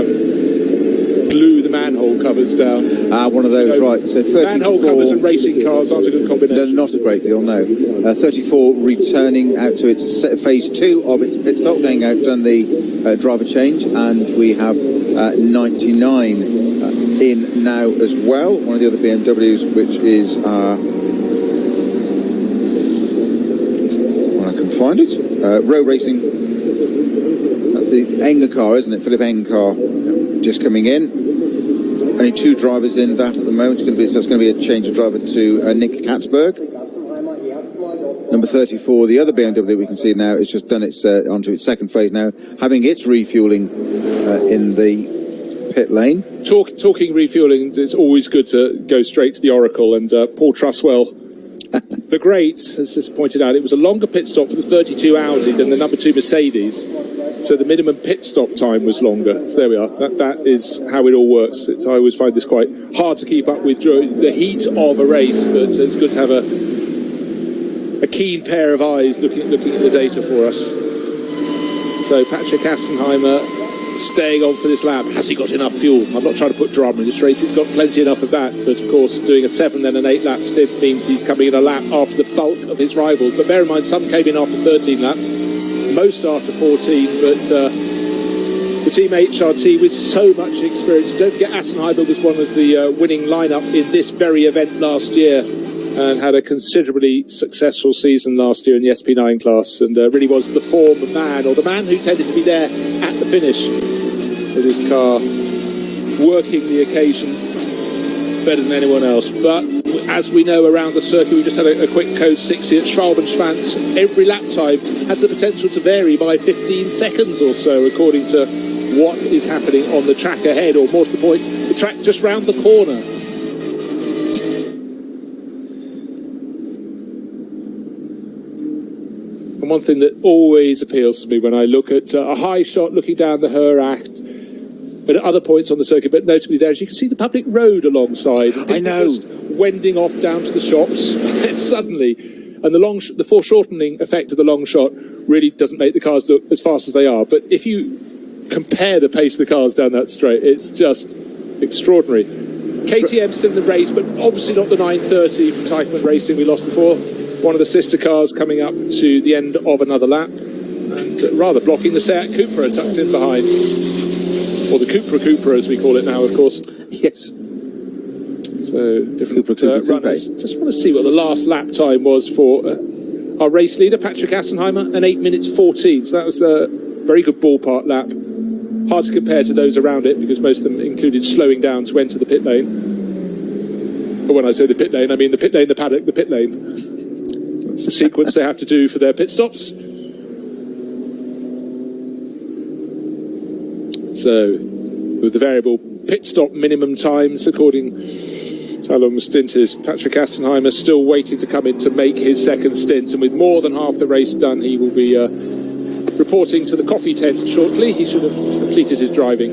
glue the manhole covers down. One of those, right. So 34... Manhole covers and racing cars aren't a good combination. They're not a great deal, no. 34 returning out to its phase 2 of its pit stop, going out, done the driver change, and we have 99 in now as well. One of the other BMWs, which is... when I can find it. Row Racing. That's the ENG car, isn't it? Philip ENG car just coming in. Only 2 drivers in that at the moment. It's going to be a change of driver to Nick Katzberg. Number 34, the other BMW we can see now, has just done its onto its second phase now, having its refuelling in the pit lane. Talking refuelling, it's always good to go straight to the Oracle, and Paul Truswell, the great, has just pointed out it was a longer pit stop for the 32 Audi than the number 2 Mercedes, so the minimum pit stop time was longer. So there we are. That is how it all works. I always find this quite hard to keep up with during the heat of a race, but it's good to have a keen pair of eyes looking at the data for us. So Patrick Assenheimer staying on for this lap. Has he got enough fuel? I'm not trying to put drama in this race. He's got plenty enough of that. But, of course, doing a 7 then an 8 lap stint means he's coming in a lap after the bulk of his rivals. But bear in mind, some came in after 13 laps, most after 14. But the Team HRT with so much experience. Don't forget, Assenheimer was one of the winning lineup in this very event last year and had a considerably successful season last year in the SP9 class, and really was the form man, or the man who tended to be there at the finish with his car, working the occasion better than anyone else. But as we know around the circuit, we just had a quick code 60 at Schwalbenschwanz. Every lap time has the potential to vary by 15 seconds or so, according to what is happening on the track ahead, or more to the point, the track just round the corner. And one thing that always appeals to me when I look at a high shot looking down the Heracht, but at other points on the circuit, but notably there, as you can see the public road alongside. I know. Just wending off down to the shops, and suddenly, and the foreshortening effect of the long shot really doesn't make the cars look as fast as they are. But if you compare the pace of the cars down that straight, it's just extraordinary. KTM still in the race, but obviously not the 930 from Teichmann Racing we lost before. One of the sister cars coming up to the end of another lap, and rather blocking the Seat Cupra tucked in behind. Or the Cupra as we call it now, of course. Yes. So, different runners. Just want to see what the last lap time was for our race leader, Patrick Assenheimer, an 8 minutes 14. So that was a very good ballpark lap. Hard to compare to those around it, because most of them included slowing down to enter the pit lane. But when I say the pit lane, I mean the pit lane, the paddock, the pit lane. That's the sequence they have to do for their pit stops. So, with the variable pit stop minimum times, according to How long the stint is. Patrick Assenheimer still waiting to come in to make his second stint, and with more than half the race done, he will be reporting to the coffee tent shortly. He should have completed his driving.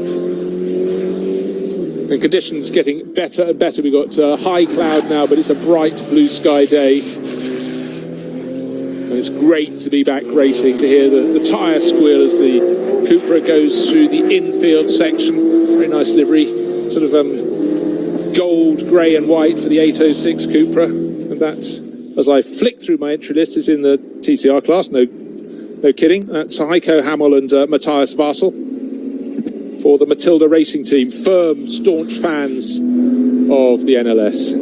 And conditions getting better and better. We've got high cloud now, but it's a bright blue sky day. And it's great to be back racing, to hear the tyre squeal as the Cupra goes through the infield section. Very nice livery, sort of gold, grey and white for the 806 Cupra. And that's, as I flick through my entry list, is in the TCR class. No kidding. That's Heiko Hamel and Matthias Vassel for the Matilda Racing Team. Firm, staunch fans of the NLS.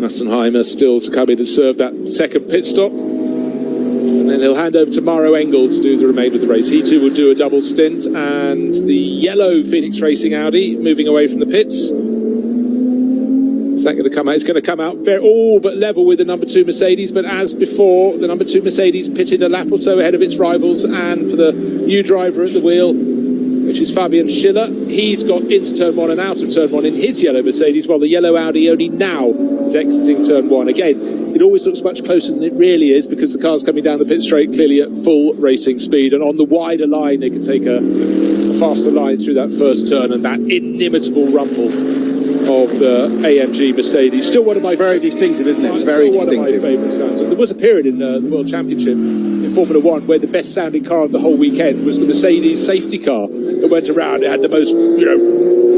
Assenheimer still to come in to serve that second pit stop. And then he'll hand over to Maro Engel to do the remainder of the race. He too will do a double stint. And the yellow Phoenix Racing Audi moving away from the pits. Is that going to come out? It's going to come out all but level with the number 2 Mercedes. But as before, the number 2 Mercedes pitted a lap or so ahead of its rivals. And for the new driver at the wheel, which is Fabian Schiller, he's got into turn 1 and out of turn 1 in his yellow Mercedes, while the yellow Audi only now is exiting turn 1. Again, it always looks much closer than it really is, because the car's coming down the pit straight clearly at full racing speed, and on the wider line they can take a faster line through that first turn, and that inimitable rumble of the AMG Mercedes. Still one of my very distinctive, isn't it? Very distinctive. One of my favourite sounds. And there was a period in the World Championship in Formula 1 where the best sounding car of the whole weekend was the Mercedes safety car that went around. It had the most,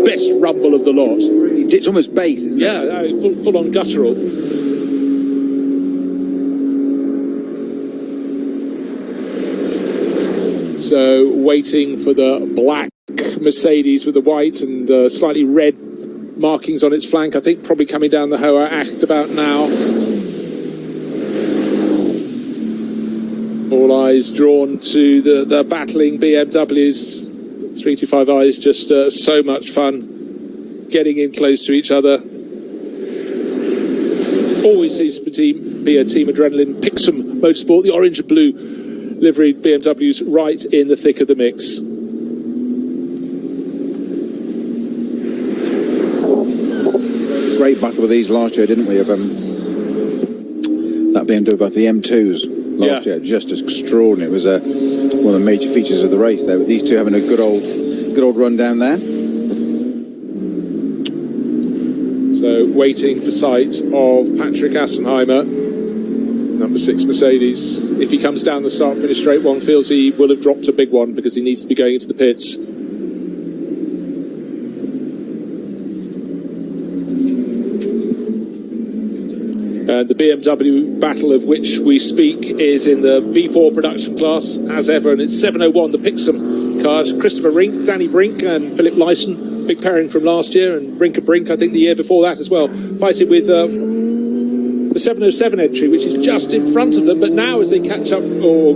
best rumble of the lot. It's almost bass, isn't it? Yeah, full on guttural. So waiting for the black Mercedes with the white and slightly red markings on its flank. I think probably coming down the Hoa Acht about now. All eyes drawn to the battling BMWs. 325i's just so much fun getting in close to each other. Always seems to be a team adrenaline. Pixum Motorsport, the orange and blue liveried BMWs right in the thick of the mix. Great battle with these last year, didn't we? Of that BMW, about the M2s last year, just extraordinary. It was one of the major features of the race there. These two having a good old run down there. So waiting for sight of Patrick Assenheimer, number 6 Mercedes. If he comes down the start-finish straight, one feels he will have dropped a big one because he needs to be going into the pits. The BMW battle of which we speak is in the V4 production class, as ever, and it's 701, the Pixum cars. Christopher Rink, Danny Brink and Philip Lyson, big pairing from last year, and Brink and Brink, I think, the year before that as well, fighting with the 707 entry, which is just in front of them. But now as they catch up, or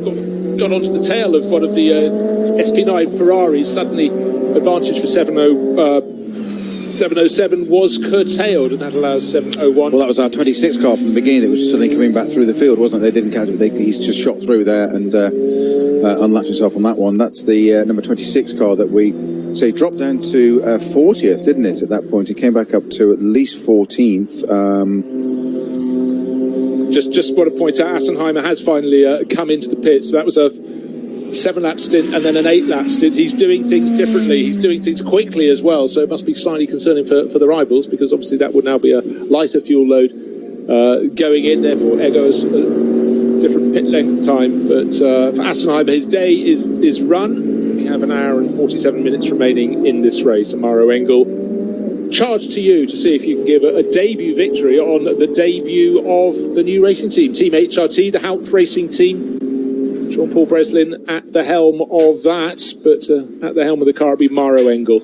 got onto the tail of one of the SP9 Ferraris, suddenly advantage for 707 was curtailed, and that allows 701. Well, that was our 26 car from the beginning that was suddenly coming back through the field, wasn't it? They didn't catch it. He's just shot through there and unlatched himself on that one. That's the number 26 car that we say dropped down to 40th, didn't it? At that point, it came back up to at least 14th. Just want to point out, Assenheimer has finally come into the pits. So that was a 7-lap stint and then an 8-lap stint. He's doing things differently. He's doing things quickly as well, so it must be slightly concerning for the rivals, because obviously that would now be a lighter fuel load going in, therefore Ego's different pit length time. But for Assenheimer, his day is run. We have an hour and 47 minutes remaining in this race. Amaro Engel, charge to you to see if you can give a debut victory on the debut of the new racing team, Team HRT, the Haupt Racing Team. Jean-Paul Breslin at the helm of that, but at the helm of the car will be Maro Engel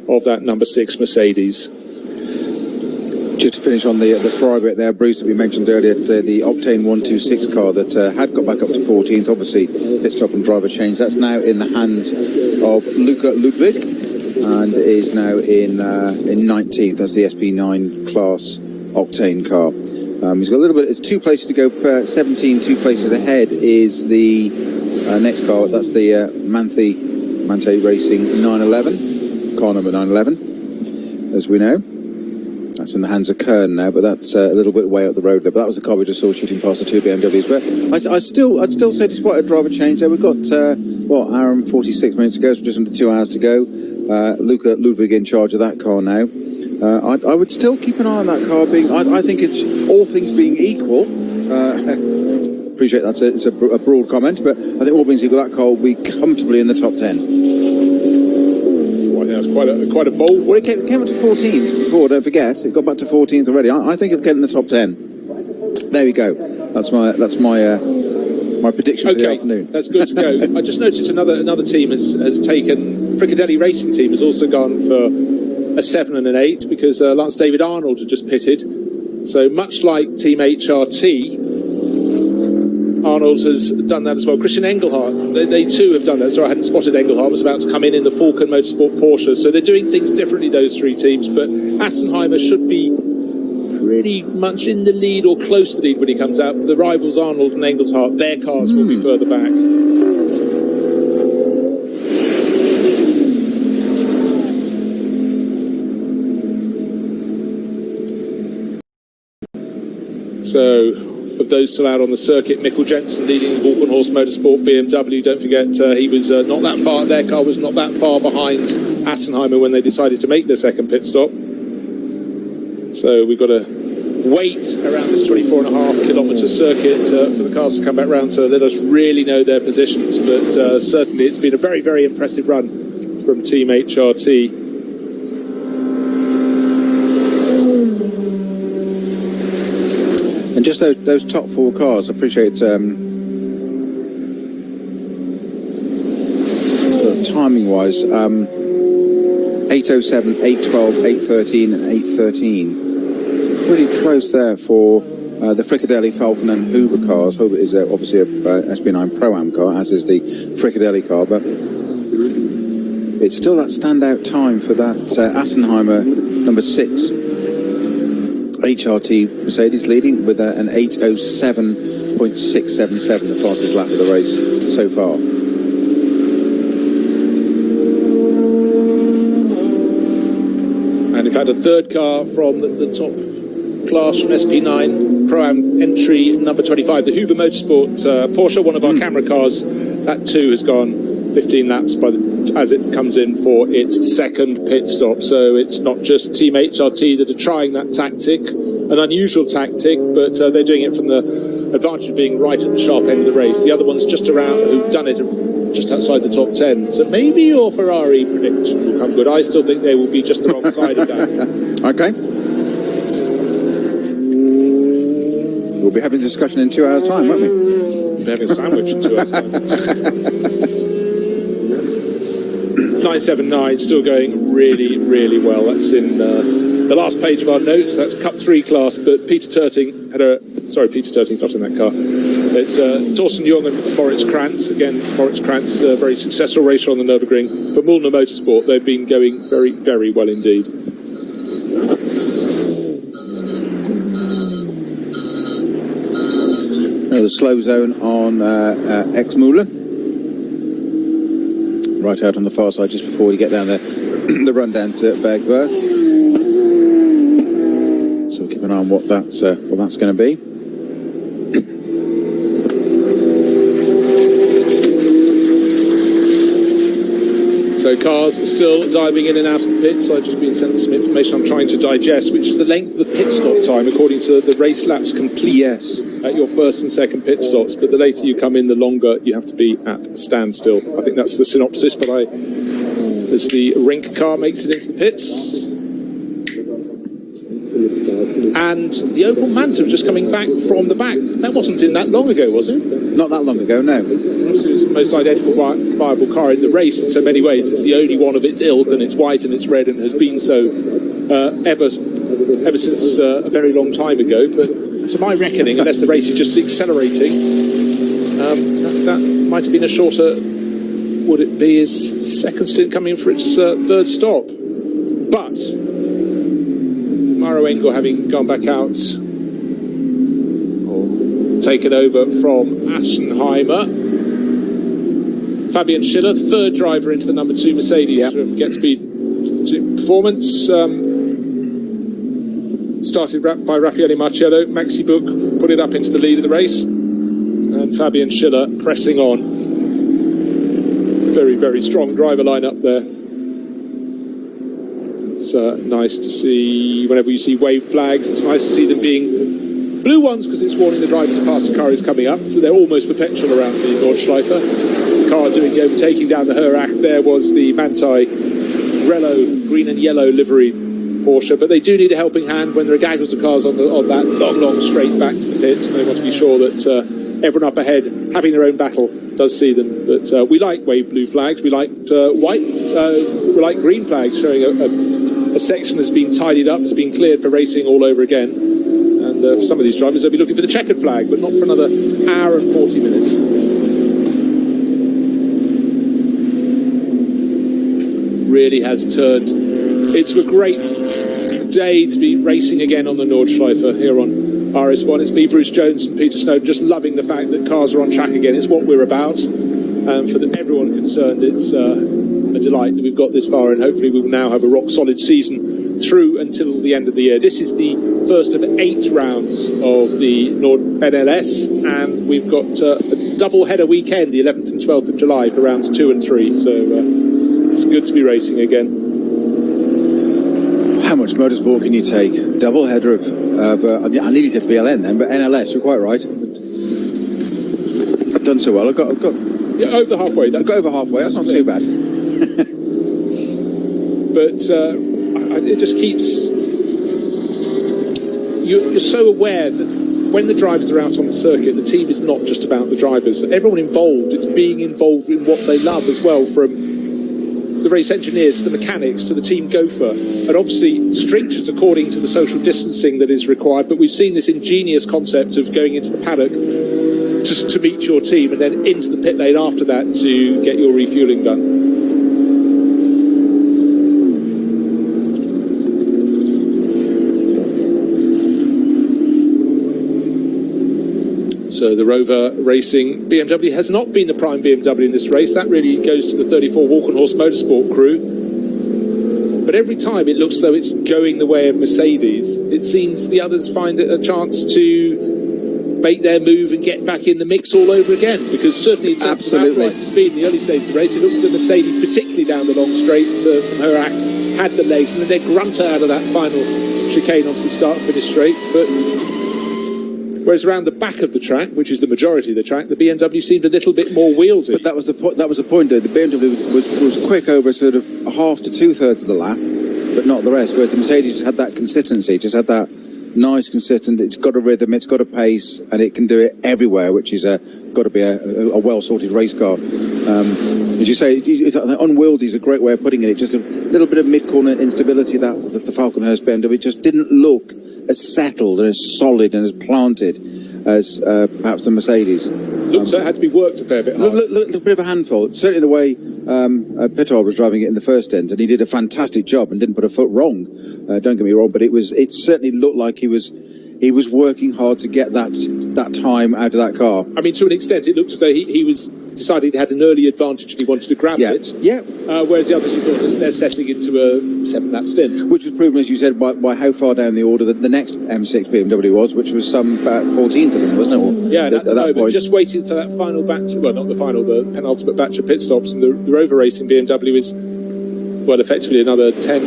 of that number 6 Mercedes. Just to finish on the Ferrari bit there, Bruce, that we mentioned earlier, the Octane 126 car that had got back up to 14th, obviously pit stop and driver change. That's now in the hands of Luca Ludwig and is now in 19th. That's the SP9 class Octane car. He's got a little bit, it's 2 places to go, 17, 2 places ahead is the next car. That's the Manthey Mante Racing 911, car number 911, as we know. That's in the hands of Kern now, but that's a little bit way up the road there. But that was the car we just saw shooting past the two BMWs. But I'd still say, despite a driver change there, we've got, hour and 46 minutes to go, so just under 2 hours to go. Luca Ludwig in charge of that car now. I would still keep an eye on that car being, I think it's, all things being equal, appreciate it's a broad comment, but I think all things equal, that car will be comfortably in the top 10. That's quite a bold. Well, it came up to 14th before, don't forget. It got back to 14th already. I think it'll get in the top 10. There we go. That's my prediction for the afternoon. That's good to go. I just noticed another team has taken, Fricadelli Racing Team has also gone for a 7 and an 8 because Lance David Arnold had just pitted. So much like Team HRT, Arnold has done that as well. Christian Engelhardt, they too have done that. Sorry, I hadn't spotted Engelhardt, was about to come in the Falcon Motorsport Porsche. So they're doing things differently, those three teams. But Assenheimer should be pretty much in the lead or close to the lead when he comes out. But the rivals, Arnold and Engelhardt, their cars will be further back. So, of those still out on the circuit, Mikkel Jensen leading Walkenhorst Motorsport BMW. Don't forget, he was not that far, their car was not that far behind Assenheimer when they decided to make their second pit stop. So we've got to wait around this 24.5 kilometre circuit for the cars to come back round to let us really know their positions. But certainly it's been a very, very impressive run from Team HRT. And just those top four cars, I appreciate timing-wise, 807, 812, 813 and 813. Pretty close there for the Fricadelli, Falcon and Huber cars. Huber is obviously a SB9 Pro-Am car, as is the Fricadelli car, but it's still that standout time for that Assenheimer number 6. HRT Mercedes leading with an 807.677, the fastest lap of the race so far. And in fact, a third car from the top class from SP9 Pro-Am entry number 25, the Huber Motorsport Porsche, one of our camera cars. That too has gone 15 laps as it comes in for its second pit stop. So it's not just Team HRT that are trying that tactic, an unusual tactic, but they're doing it from the advantage of being right at the sharp end of the race. The other ones just around who've done it just outside the top 10. So maybe your Ferrari predictions will come good. I still think they will be just the wrong side of that. Okay. We'll be having a discussion in 2 hours' time, won't we? We'll be having a sandwich in 2 hours' time. 979 still going really, really well. That's in the last page of our notes. That's Cup 3 class, but Peter Turting had Peter Turting's not in that car. It's Torsten Jung and Moritz Krantz. Again, Moritz Krantz, a very successful racer on the Nürburgring. For Mullner Motorsport, they've been going very, very well indeed. The slow zone on Ex-Müller. Right out on the far side just before you get down there, the run down to Bergwerk. So we'll keep an eye on what that's going to be. So cars are still diving in and out of the pits. I've just been sent some information I'm trying to digest, which is the length of the pit stop time according to the race laps complete. Yes. At your first and second pit stops, but the later you come in, the longer you have to be at standstill. I think that's the synopsis, but as the Rink car makes it into the pits. And the Opel Manta just coming back from the back. That wasn't in that long ago, was it? Not that long ago, no. It was the most identifiable car in the race in so many ways. It's the only one of its ilk, and it's white and it's red and has been so ever since a very long time ago. But to my reckoning, unless the race is just accelerating, that might have been a shorter, would it be his second stint coming for its third stop. But Maro Engel having gone back out, or taken over from Assenheimer. Fabian Schiller, third driver into the number 2 Mercedes from Get Speed Performance. Started by Raffaele Marcello. Maxi Book put it up into the lead of the race. And Fabian Schiller pressing on. Very, very strong driver lineup there. It's nice to see. Whenever you see wave flags, it's nice to see them being blue ones because it's warning the drivers a faster car is coming up. So they're almost perpetual around the Nordschleife. The car doing the overtaking down the Herach there was the Manthey Grello green and yellow livery Porsche, but they do need a helping hand when there are gaggles of cars on that long straight back to the pits. They want to be sure that everyone up ahead having their own battle does see them. But we like wave blue flags. We like we like green flags showing a section that's been tidied up, has been cleared for racing all over again. And for some of these drivers, they'll be looking for the checkered flag, but not for another hour and 40 minutes. Really has turned into a great day to be racing again on the Nordschleife here on RS1. It's me, Bruce Jones, and Peter Snowden, just loving the fact that cars are on track again. It's what we're about. For everyone concerned, it's a delight that we've got this far, and hopefully we will now have a rock-solid season through until the end of the year. This is the first of 8 rounds of the NLS, and we've got a double-header weekend, the 11th and 12th of July, for rounds 2 and 3. So it's good to be racing again. How much motorsport can you take? Double header of I nearly said VLN then, but NLS, you're quite right. I've done so well. I've got yeah, over halfway. I've got over halfway. That's not too bad. But it just keeps... You're so aware that when the drivers are out on the circuit, the team is not just about the drivers. For everyone involved, it's being involved in what they love as well, from the race engineers to the mechanics to the team gopher, and obviously strictures according to the social distancing that is required. But we've seen this ingenious concept of going into the paddock just to meet your team and then into the pit lane after that to get your refueling done. So the Rover Racing BMW has not been the prime BMW in this race. That really goes to the 34 Walkenhorst Motorsport crew. But every time it looks as though it's going the way of Mercedes, it seems the others find it a chance to make their move and get back in the mix all over again. Because certainly in terms of outright speed in the early stages of the race, it looks as though Mercedes, particularly down the long straight from Herach, had the legs, and then they grunt out of that final chicane onto the start-finish straight. But whereas around the back of the track, which is the majority of the track, the BMW seemed a little bit more wieldy. But that was the point. That was the point, though. The BMW was quick over sort of half to 2/3 of the lap, but not the rest. Whereas the Mercedes had that consistency, just had that nice consistent. It's got a rhythm, it's got a pace, and it can do it everywhere, which is got to be a well-sorted race car. As you say, unwieldy is a great way of putting it. Just a little bit of mid-corner instability that the Falkenhurst BMW just didn't look as settled and as solid and as planted as perhaps the Mercedes. Looks like it had to be worked a fair bit hard. A little bit of a handful. Certainly the way Pittard was driving it in the first end, and he did a fantastic job and didn't put a foot wrong. Don't get me wrong, but it certainly looked like he was working hard to get that time out of that car. I mean, to an extent, it looked as though he was decided he had an early advantage and he wanted to grab it. Yeah. Whereas the others, you thought they're settling into a 7-lap stint. Which was proven, as you said, by how far down the order the next M6 BMW was, which was some about 14th or something, wasn't it? Yeah, at that point. Just waited for that final batch, well, not the final, the penultimate batch of pit stops, and the Rover Racing BMW is, well, effectively another 10,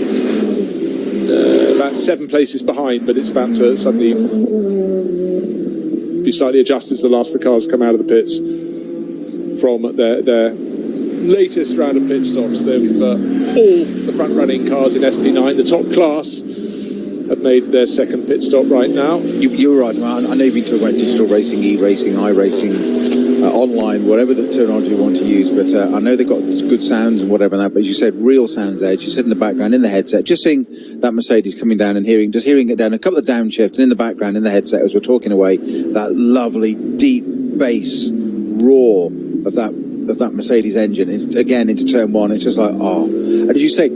about 7 places behind, but it's about to suddenly be slightly adjusted as the last of the cars come out of the pits from their latest round of pit stops. They've all the front-running cars in SP9, the top class, have made their second pit stop right now. You're right. I know you've been talking about digital racing, e-racing, iRacing, online, whatever the terminology you want to use, but I know they've got good sounds and whatever that, but as you said, real sounds there. You said in the background, in the headset, just seeing that Mercedes coming down and hearing it down, a couple of downshift, and in the background, in the headset, as we're talking away, that lovely, deep bass roar of that Mercedes engine. It's, again, into turn one. It's just like, oh. And as you say,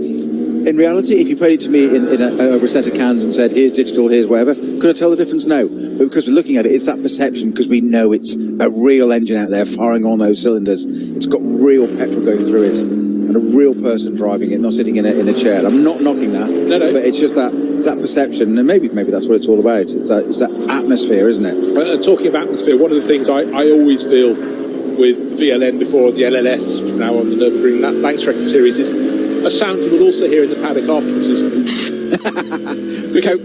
In reality, if you put it to me over a set of cans and said, here's digital, here's whatever, could I tell the difference? No. But because we're looking at it, it's that perception, because we know it's a real engine out there firing on those cylinders. It's got real petrol going through it, and a real person driving it, not sitting in a chair. I'm not knocking that, no. But it's just that perception, and maybe that's what it's all about. It's that atmosphere, isn't it? Talking of atmosphere, one of the things I always feel with VLN before the NLS, now on the Nurburgring Langstrecke Series, is a sound you will also hear in the paddock afterwards. The Coke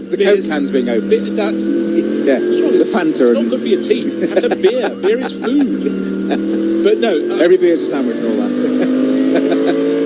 cans being opened. That's the Fanta. It's not good for your teeth. Have a beer. Beer is food. But no, every beer is a sandwich and all that.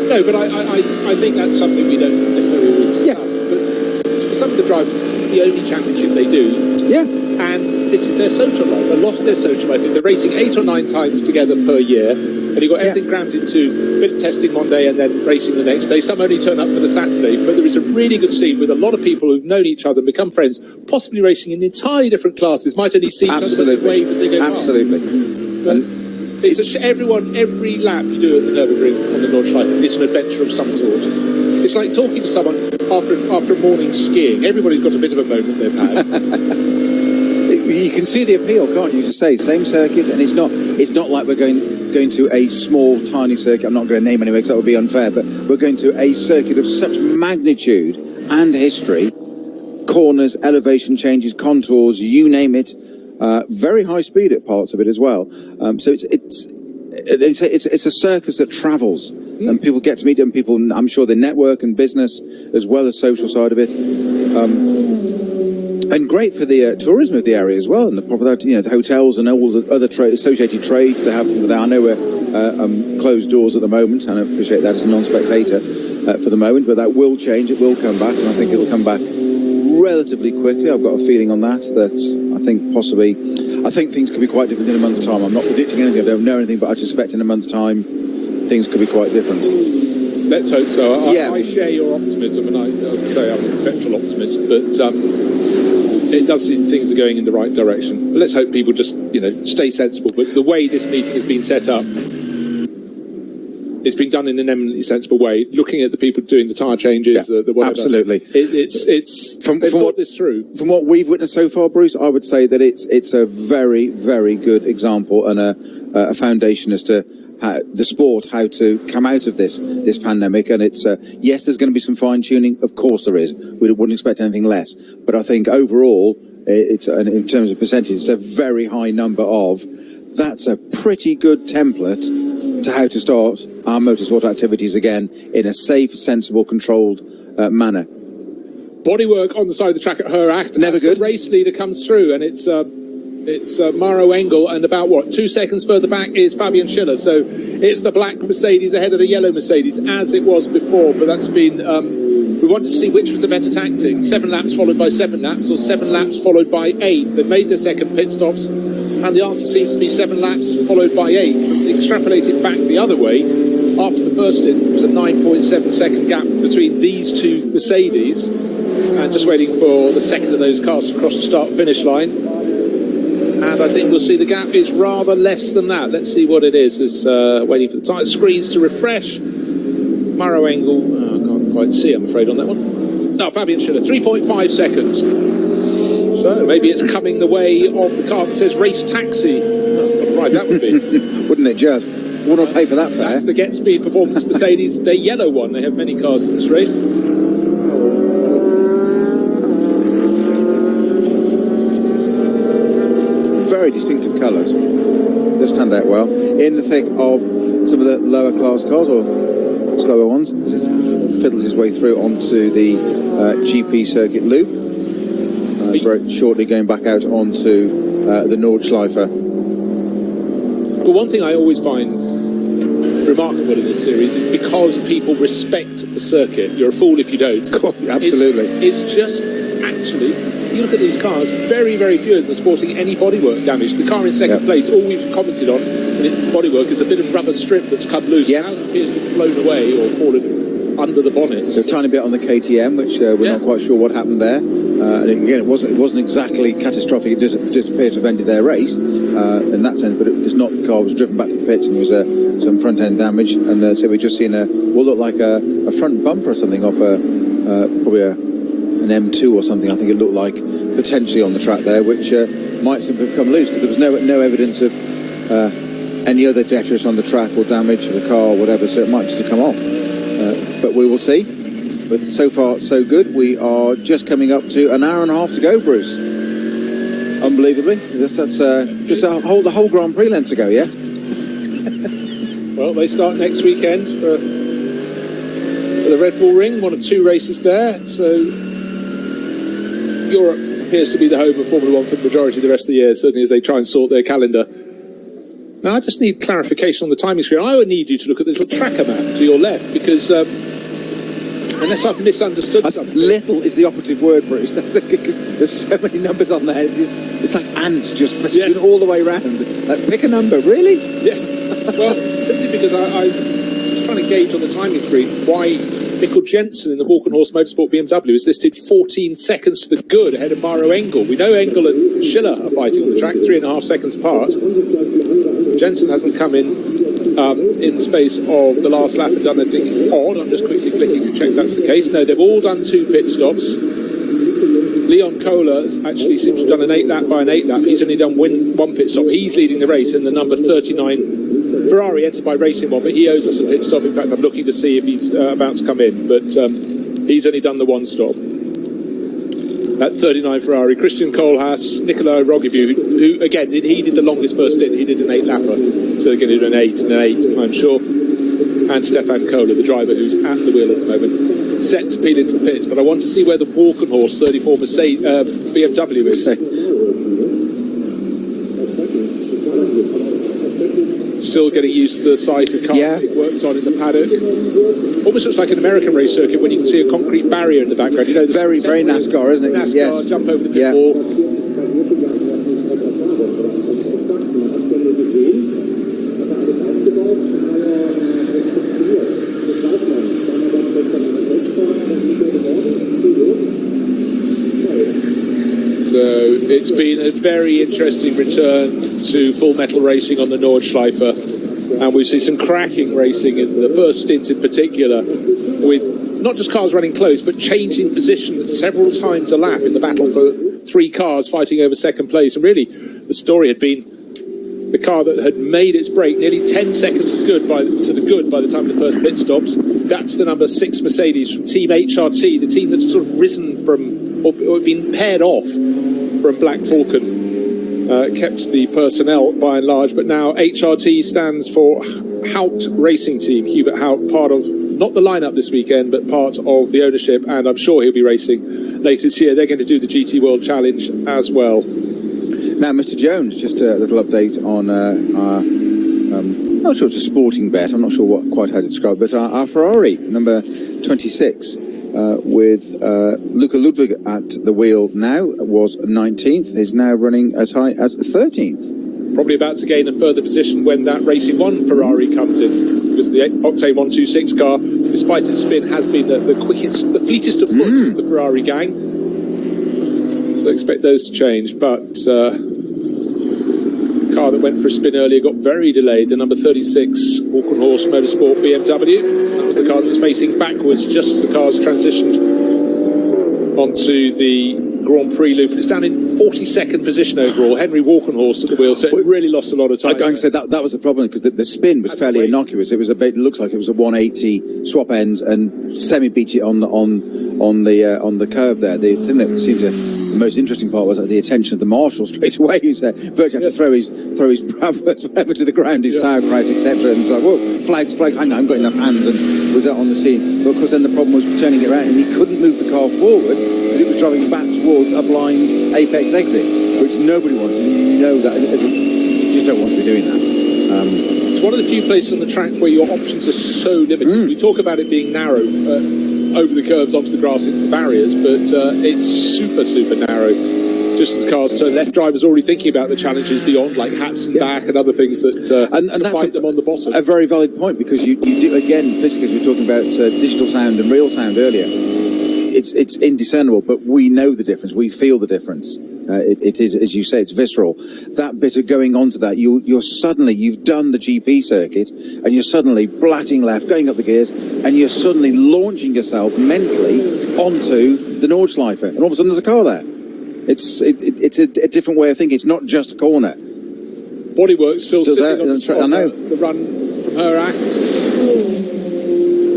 No, but I think that's something we don't necessarily always discuss. But for some of the drivers, this is the only championship they do. Yeah. And this is their social life. They lost their social life. They're racing 8 or 9 times together per year. And you've got everything crammed into a bit of testing one day and then racing the next day. Some only turn up for the Saturday. But there is a really good scene with a lot of people who've known each other and become friends, possibly racing in entirely different classes. Might only see each other and wave as they go past. But it's every lap you do at the Nürburgring on the Nordschleife is an adventure of some sort. It's like talking to someone after a morning skiing. Everybody's got a bit of a moment they've had. You can see the appeal, can't you? To say same circuit, and it's not like we're going to a small, tiny circuit. I'm not going to name anyway because that would be unfair. But we're going to a circuit of such magnitude and history, corners, elevation changes, contours, you name it. Very high speed at parts of it as well. So it's a circus that travels, and people get to meet them. People, I'm sure, the network and business as well as social side of it. And great for the tourism of the area as well, and the proper, the hotels and all the other associated trades to have. I know we're closed doors at the moment, and I appreciate that as a non-spectator for the moment, but that will change. It will come back, and I think it will come back relatively quickly. I've got a feeling on that I think things could be quite different in a month's time. I'm not predicting anything. I don't know anything, but I suspect in a month's time things could be quite different. Let's hope so. I share your optimism, and as I say, I'm a petrol optimist, but it does seem things are going in the right direction. Let's hope people just, stay sensible. But the way this meeting has been set up, it's been done in an eminently sensible way. Looking at the people doing the tyre changes, the whatever. Absolutely. They've thought this through. From what we've witnessed so far, Bruce, I would say that it's a very, very good example and a foundation as to the sport, how to come out of this pandemic. And it's yes, there's going to be some fine tuning. Of course there is. We wouldn't expect anything less. But I think overall, it's in terms of percentage, it's a very high number of. That's a pretty good template to how to start our motorsport activities again in a safe, sensible, controlled manner. Bodywork on the side of the track at Her Act. Never good. The race leader comes through, and it's Maro Engel, and about 2 seconds further back is Fabian Schiller. So it's the black Mercedes ahead of the yellow Mercedes, as it was before. But that's been we wanted to see which was the better tactic: 7 laps followed by 7 laps, or 7 laps followed by 8. They made their second pit stops, and the answer seems to be 7 laps followed by 8. Extrapolated back the other way, after the first stint, there was a 9.7 second gap between these two Mercedes, and just waiting for the second of those cars to cross the start-finish line. And I think we'll see the gap is rather less than that. Let's see what it is. It's waiting for the tyre screens to refresh. Maro Engel, I can't quite see, I'm afraid, on that one. No, Fabian Schiller, 3.5 seconds. So maybe it's coming the way of the car that says race taxi. Oh, what a ride that would be. Wouldn't it just? Wouldn't pay for that fare. That's the Get Speed Performance Mercedes, their yellow one. They have many cars in this race. Very distinctive colours. Does stand out well. In the thick of some of the lower class cars, or slower ones, as it fiddles his way through onto the GP circuit loop. Very shortly going back out onto the Nordschleife. Well, one thing I always find remarkable in this series is because people respect the circuit. You're a fool if you don't. Absolutely. It's just actually, you look at these cars, very, very few of them are sporting any bodywork damage. The car in second place, all we've commented on in its bodywork is a bit of rubber strip that's come loose. Now it appears to have flown away or fallen under the bonnet. So a tiny bit on the KTM, which we're not quite sure what happened there. And again, it wasn't exactly catastrophic. It just appeared to have ended their race in that sense, but it's not. The car was driven back to the pits and there was some front end damage, and so we've just seen what looked like a front bumper or something off probably an M2 or something. I think it looked like potentially on the track there, which might simply have come loose because there was no evidence of any other detritus on the track or damage to the car or whatever, so it might just have come off. But we will see. But so far, so good. We are just coming up to an hour and a half to go, Bruce. Unbelievably. That's just the whole Grand Prix length to go, yeah? Well, they start next weekend for the Red Bull Ring, one of two races there. So Europe appears to be the home of Formula One for the majority of the rest of the year, certainly as they try and sort their calendar. Now, I just need clarification on the timing screen. I would need you to look at this little tracker map to your left, because unless I've misunderstood something. Little is the operative word, Bruce. Because there's so many numbers on there. It's like ants just flipping all the way around. Pick a number, really? Yes. Well, simply because I was trying to gauge on the timing screen why Mikkel Jensen in the Walkenhorst Motorsport BMW is listed 14 seconds to the good ahead of Maro Engel. We know Engel and Schiller are fighting on the track, 3.5 seconds apart. Jensen hasn't come in the space of the last lap and done anything odd. I'm just quickly flicking to check that's the case. No, they've all done 2 pit stops. Leon Kohler actually seems to have done an 8 lap by an 8 lap. He's only done 1 pit stop. He's leading the race in the number 39 Ferrari, entered by Racing One, but he owes us a pit stop. In fact, I'm looking to see if he's about to come in, but he's only done the 1 stop. At 39 Ferrari, Christian Kohlhaas, Nicola Rogibu, who again he did the longest first stint. He did an 8 lapper, so they're going to do an 8 and an 8, I'm sure. And Stefan Kohler, the driver who's at the wheel at the moment, set to peel into the pits. But I want to see where the Walkenhorst 34 BMW is. Still getting used to the sight of cars being worked on in the paddock. Almost looks like an American race circuit when you can see a concrete barrier in the background. You know, very NASCAR, isn't it? NASCAR, yes. Jump over the pit wall. So it's been a very interesting return to full metal racing on the Nordschleife, and we see some cracking racing in the first stint in particular, with not just cars running close but changing position several times a lap in the battle for 3 cars fighting over second place. And really the story had been the car that had made its break nearly 10 seconds to the good by the time of the first pit stops. That's the number 6 Mercedes from Team HRT, the team that's sort of risen from or been paired off from Black Falcon. Kept the personnel by and large, but now HRT stands for Haupt Racing Team. Hubert Haupt, part of not the lineup this weekend, but part of the ownership, and I'm sure he'll be racing later this year. They're going to do the GT World Challenge as well. Now, Mr. Jones, just a little update on I'm not sure it's a sporting bet. I'm not sure quite how to describe it, but our Ferrari number 26. With Luca Ludwig at the wheel now, was 19th, is now running as high as 13th. Probably about to gain a further position when that Racing One Ferrari comes in, because the Octane 126 car, despite its spin, has been the quickest, the fleetest of foot of the Ferrari gang. So expect those to change, but the car that went for a spin earlier got very delayed, the number 36 Walkenhorst Motorsport BMW. That was the car that was facing backwards just as the cars transitioned onto the Grand Prix loop, and it's down in 42nd position overall. Henry Walkenhorst at the wheel, so it really lost a lot of time. I'm going to say that was the problem, because the spin was fairly innocuous. It looks like it was a 180 swap ends and semi-beat it on the curve there. The thing that seemed to the most interesting part was the attention of the marshal straight away. He said virtually had to throw his whatever to the ground, his sauerkraut, etc. And so, whoa, flags, hang on, I haven't got enough hands, and was out on the scene. But of course, then the problem was turning it around, and he couldn't move the car forward because it was driving back towards a blind apex exit, which nobody wants. And you know that you just don't want to be doing that. It's one of the few places on the track where your options are so limited. We talk about it being narrow over the curves, onto the grass, into the barriers, but it's super narrow. Just as cars turn left, drivers already thinking about the challenges beyond, like hats and back and other things that and fight them on the bottom. A very valid point, because you do, again, physically, we were talking about digital sound and real sound earlier. it's indiscernible, but we know the difference. We feel the difference. It is, as you say, it's visceral. That bit of going onto that, you're suddenly, you've done the GP circuit, and you're suddenly blatting left, going up the gears, and you're suddenly launching yourself mentally onto the Nordschleife, and all of a sudden there's a car there. It's a different way of thinking. It's not just a corner. Bodywork still sitting there, on the spot. I know. The run from her act.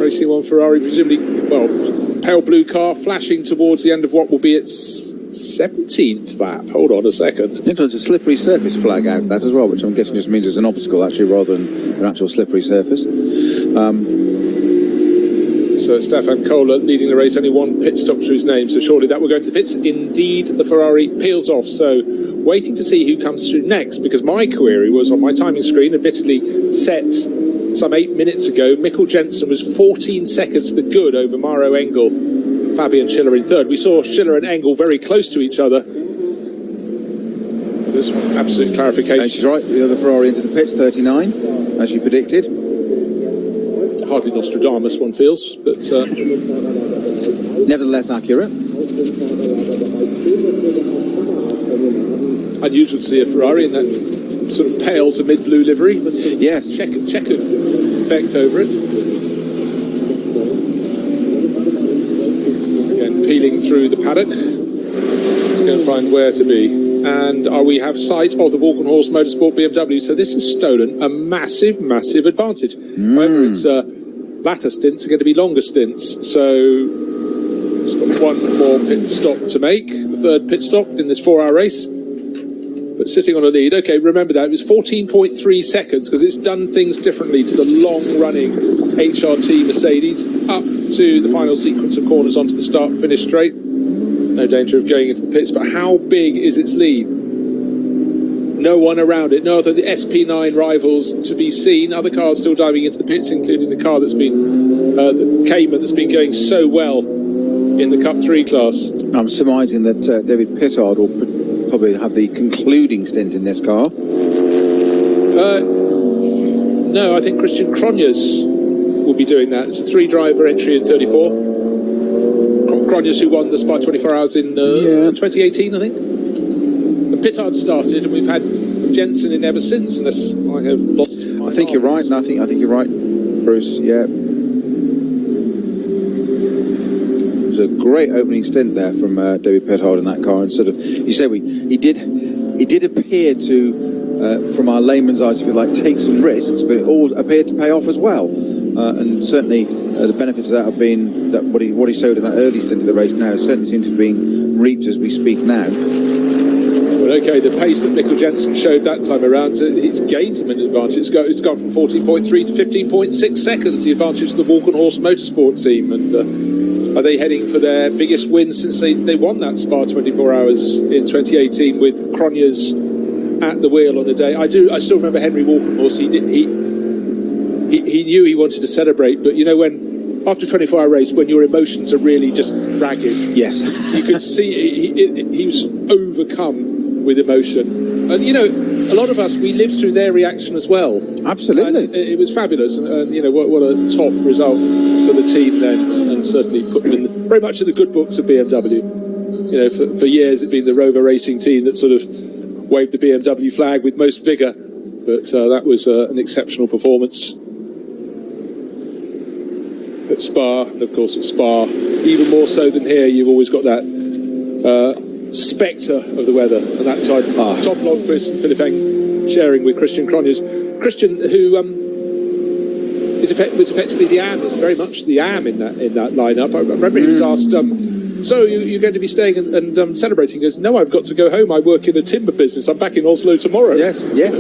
Racing one Ferrari, presumably, well, pale blue car flashing towards the end of what will be its 17th lap. Hold on a second. There's a slippery surface flag out that as well, which I'm guessing just means there's an obstacle actually rather than an actual slippery surface. So Stefan Kohler leading the race, only one pit stop to his name, so surely that will go into the pits. Indeed, the Ferrari peels off, so waiting to see who comes through next, because my query was on my timing screen, admittedly set some 8 minutes ago. Mikkel Jensen was 14 seconds the good over Maro Engel and Fabian Schiller in third. We saw Schiller and Engel very close to each other. There's absolute clarification. And she's right, the other Ferrari into the pits, 39, as you predicted. Hardly Nostradamus, one feels, but nevertheless accurate. Unusual to see a Ferrari in that sort of pale to mid-blue livery, but sort of yes, checkered effect over it. Again, peeling through the paddock, going to find where to be. And we have sight of the Walkenhorst Motorsport BMW, so this has stolen a massive, massive advantage. However, its latter stints are going to be longer stints, so it's got one more pit stop to make, the third pit stop in this 4-hour race. But sitting on a lead, okay, remember that, it was 14.3 seconds, because it's done things differently to the long-running HRT Mercedes, up to the final sequence of corners onto the start-finish straight. No danger of going into the pits, but how big is its lead? No one around it, no other the SP9 rivals to be seen. Other cars still diving into the pits, including the car that's been, the Cayman that's been going so well in the Cup 3 class. I'm surmising that David Pittard will probably have the concluding stint in this car. No, I think Christian Cronjes will be doing that. It's a 3-driver entry in 34. Cronjes, who won the Spa 24 Hours in 2018, I think. And Pittard started, and we've had Jensen in ever since, unless I have lost my I think you're right, and I think you're right, Bruce, yeah. It was a great opening stint there from David Pittard in that car, and sort of, you say he did appear to, from our layman's eyes, if you like, take some risks, but it all appeared to pay off as well. And certainly the benefits of that have been that what he showed in that early stint of the race now certainly seems to be being reaped as we speak now. Well, okay, the pace that Mikkel Jensen showed that time around, it's gained him an advantage. It's gone from 14.3 to 15.6 seconds, the advantage of the Walkenhorst Motorsport team. And are they heading for their biggest win since they won that Spa 24 Hours in 2018 with Cronjes at the wheel on the day? I still remember Henry Walkenhorst. He knew he wanted to celebrate, but you know, when after a 24-hour race, when your emotions are really just ragged, yes, you could see he was overcome with emotion. And you know, a lot of us, we lived through their reaction as well. Absolutely, and it was fabulous, and you know, what a top result for the team then, and certainly put them in very much in the good books of BMW. You know, for years it'd been the Rover Racing team that sort of waved the BMW flag with most vigour, but that was an exceptional performance at Spa, and of course at Spa, even more so than here, you've always got that spectre of the weather, and that side, Tom Blomqvist and Philipp Eng sharing with Christian Cronjes. Christian, who was effectively the AM, very much the AM in that lineup. I remember he was asked, so you're going to be staying and celebrating? He goes, no, I've got to go home. I work in a timber business. I'm back in Oslo tomorrow. Yes, yeah.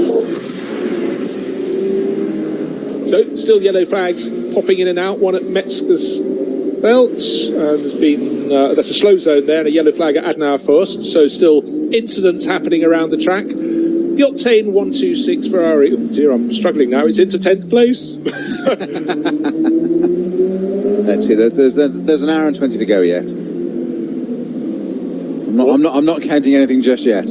So, still yellow flags popping in and out. One at Metzger's Felt. There's been that's a slow zone there, and a yellow flag at Adenauer Forst. So, still incidents happening around the track. The Octane 126 Ferrari. Oh dear, I'm struggling now. It's into 10th place. Let's see. There's an hour and 20 to go yet. I'm not counting anything just yet.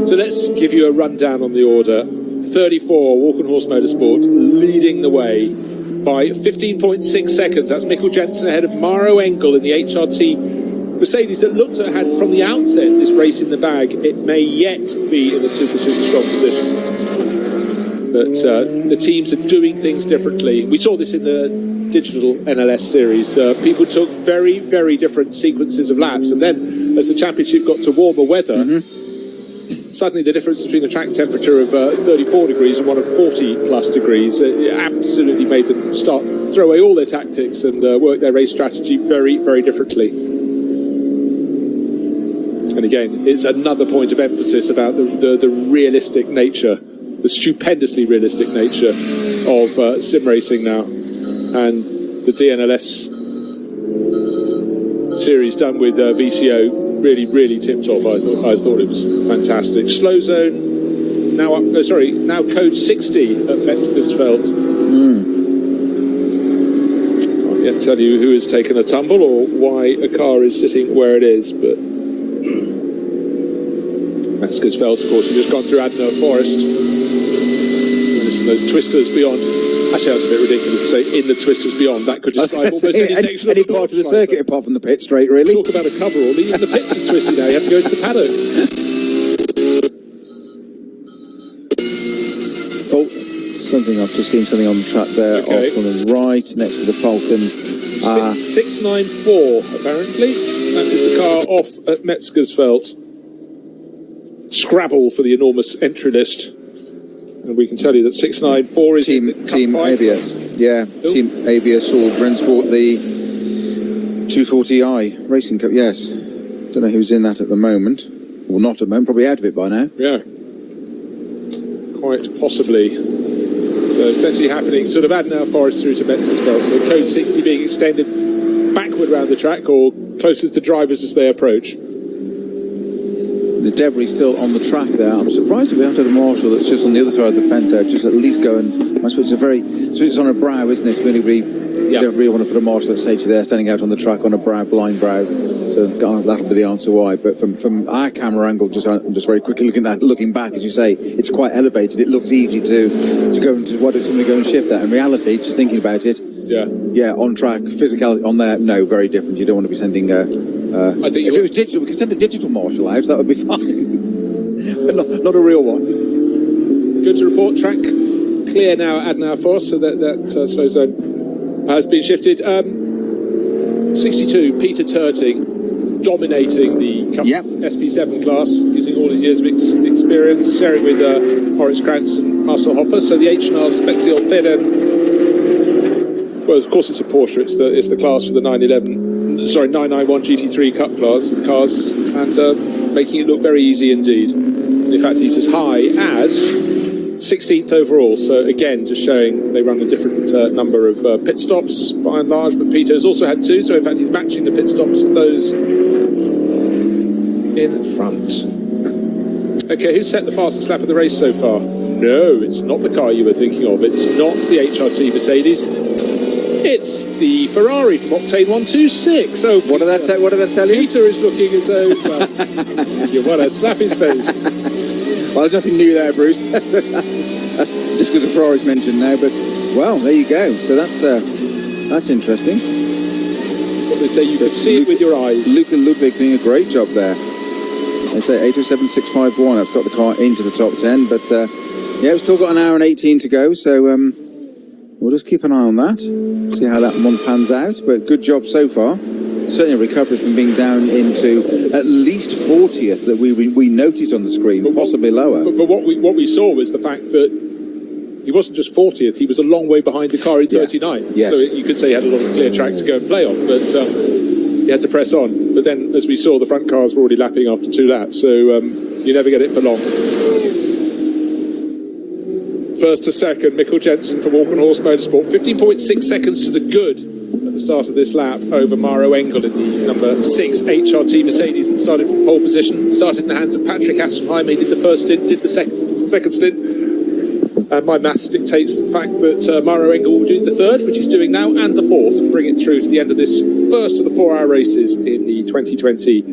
So let's give you a rundown on the order. 34, Walkenhorst Motorsport leading the way. by 15.6 seconds. That's Mikkel Jensen ahead of Maro Engel in the HRT Mercedes that looked to have had from the outset this race in the bag. It may yet be in a super strong position. But the teams are doing things differently. We saw this in the digital NLS Series. People took very, very different sequences of laps, and then as the championship got to warmer weather, suddenly the difference between a track temperature of 34 degrees and one of 40 plus degrees, it absolutely made them throw away all their tactics and work their race strategy very, very differently. And again, it's another point of emphasis about the realistic nature, the stupendously realistic nature of sim racing now. And the DNLS series done with VCO really, really tipped off. I thought it was fantastic. Slow zone now up. No, sorry, now code 60 at Metzgersfeld. Can't yet tell you who has taken a tumble or why a car is sitting where it is, but Metzgersfeld, of course, we've just gone through Adner Forest. Listen, those twisters beyond. Actually, that's a bit ridiculous to say in the twisters beyond. That could describe almost any section any part of the circuit apart from the pit straight, really. Talk about a coverall. Even the pits are twisty now. You have to go to the paddock. Oh, I've just seen something on the track there, off on the right, next to the Falcon. 694, apparently. That is the car off at Metzgersfeld. Scrabble for the enormous entry list. And we can tell you that 694 is Team Avia. Yeah, Team Avia saw Rennsport, the 240i Racing Cup, yes. Don't know who's in that at the moment. Well, not at the moment, probably out of it by now. Yeah. Quite possibly. So plenty happening, sort of Adner Forest through to Metzgersfeld. So code 60 being extended backward around the track or closest to drivers as they approach. The debris still on the track there. I'm surprised if we haven't had a marshal that's just on the other side of the fence there, just at least go and, I suppose it's on a brow, isn't it? So you don't really want to put a marshal at safety there, standing out on the track on a brow, blind brow. So that'll be the answer why. But from our camera angle, I'm just very quickly looking back, as you say, it's quite elevated. It looks easy to go and why don't somebody go and shift that? In reality, just thinking about it, yeah, on track, physicality on there, no, very different. You don't want to be sending. I think if it was digital, we could send a digital marshal out. That would be fine, but not a real one. Good to report. Track clear now at Adner Forest, so that slow zone has been shifted. 62, Peter Turting, dominating the SP7 class, using all his years of experience, sharing with Horace Krantz and Marcel Hopper. So the H&R Special Federn. Well, of course, it's a Porsche. It's the class for the 991 GT3 Cup class cars, and making it look very easy indeed. And in fact, he's as high as 16th overall. So again, just showing they run a different number of pit stops by and large. But Peter has also had two. So in fact, he's matching the pit stops of those in front. Okay, who's set the fastest lap of the race so far? No, it's not the car you were thinking of. It's not the HRT Mercedes. It's the Ferrari from Octane 126. So what did that tell you? Peter is looking as though you want to slap his face. Well, there's nothing new there, Bruce. Just because the Ferrari's mentioned now, but well, there you go. So that's interesting. What they say, you can see it with your eyes. Luke and Ludwig doing a great job there. They say 807.651. That's got the car into the top 10, but yeah, we've still got an hour and 18 to go. So we'll just keep an eye on that, see how that one pans out. But good job so far. Certainly a recovery from being down into at least 40th that we noticed on the screen, but possibly lower. But what we saw was the fact that he wasn't just 40th, he was a long way behind the car in 39th. Yes. So you could say he had a lot of clear track to go and play on, but he had to press on. But then, as we saw, the front cars were already lapping after 2 laps, so you never get it for long. First to second, Mikkel Jensen from Walk on Horse Motorsport, 15.6 seconds to the good at the start of this lap over Maro Engel in the number 6 HRT Mercedes that started from pole position, started in the hands of Patrick Assenheim. He did the first stint, did the second stint. And my maths dictates the fact that Maro Engel will do the third, which he's doing now, and the fourth, and bring it through to the end of this first of the 4-hour races in the 2020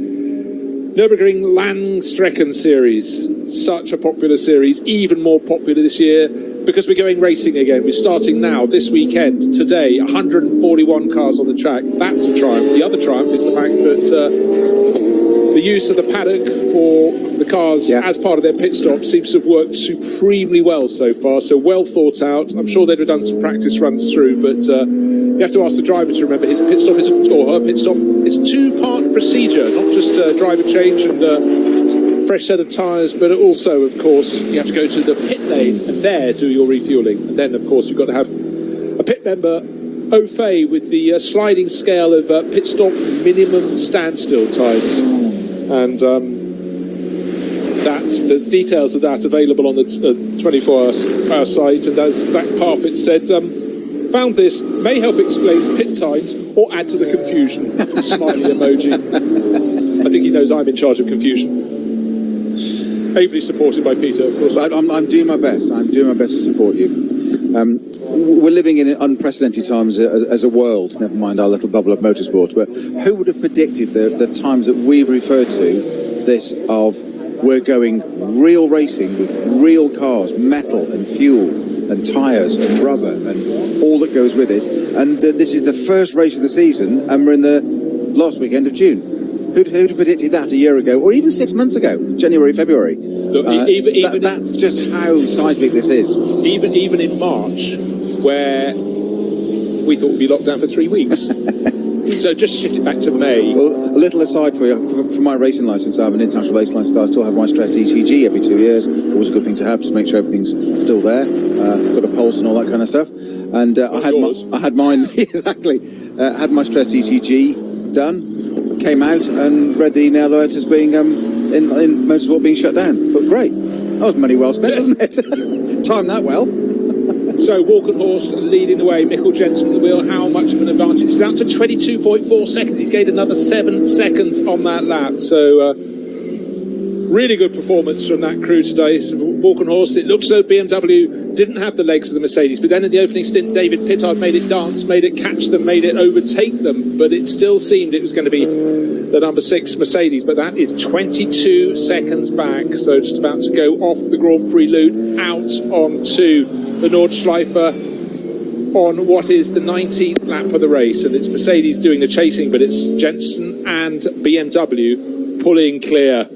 Nurburgring Endurance Series. Such a popular series, even more popular this year because we're going racing again. We're starting now, this weekend, today, 141 cars on the track. That's a triumph. The other triumph is the fact that the use of the paddock for the cars as part of their pit stop seems to have worked supremely well so far. So well thought out. I'm sure they'd have done some practice runs through, but you have to ask the driver to remember his pit stop or her pit stop is a two-part procedure, not just driver change and fresh set of tyres, but also, of course, you have to go to the pit lane and there do your refuelling. And then, of course, you've got to have a pit member au fait with the sliding scale of pit stop minimum standstill times. And that's the details of that available on the 24-hour site. And as Zach Parfitt said, found this may help explain pit times or add to the confusion. Smiley emoji. I think he knows I'm in charge of confusion. Ably supported by Peter, of course. I'm doing my best. I'm doing my best to support you. We're living in unprecedented times as a world, never mind our little bubble of motorsport, but who would have predicted the times that we've referred to this of we're going real racing with real cars, metal and fuel and tyres and rubber and all that goes with it, and this is the first race of the season and we're in the last weekend of June. Who'd have predicted that a year ago, or even 6 months ago, January, February? Look, that's just how seismic this is. Even in March, where we thought we'd be locked down for 3 weeks. So just shift it back to May. Well, a little aside for you, for my racing licence, I have an international racing licence. I still have my stress ECG every 2 years. Always a good thing to have, just make sure everything's still there. Got a pulse and all that kind of stuff. And I had mine exactly. Had my stress ECG done. Came out and read the email alert as being in motorsport being shut down. Thought, great, that was money well spent, wasn't it? Timed that well. So Walkenhorst leading the way, Mikkel Jensen at the wheel. How much of an advantage? He's down to 22.4 seconds. He's gained another 7 seconds on that lap. So really good performance from that crew today. So Walkenhorst, it looks as though BMW didn't have the legs of the Mercedes, but then in the opening stint, David Pittard made it dance, made it catch them, made it overtake them, but it still seemed it was going to be the number 6 Mercedes, but that is 22 seconds back, so just about to go off the Grand Prix loop, out onto the Nordschleife on what is the 19th lap of the race, and it's Mercedes doing the chasing, but it's Jensen and BMW pulling clear.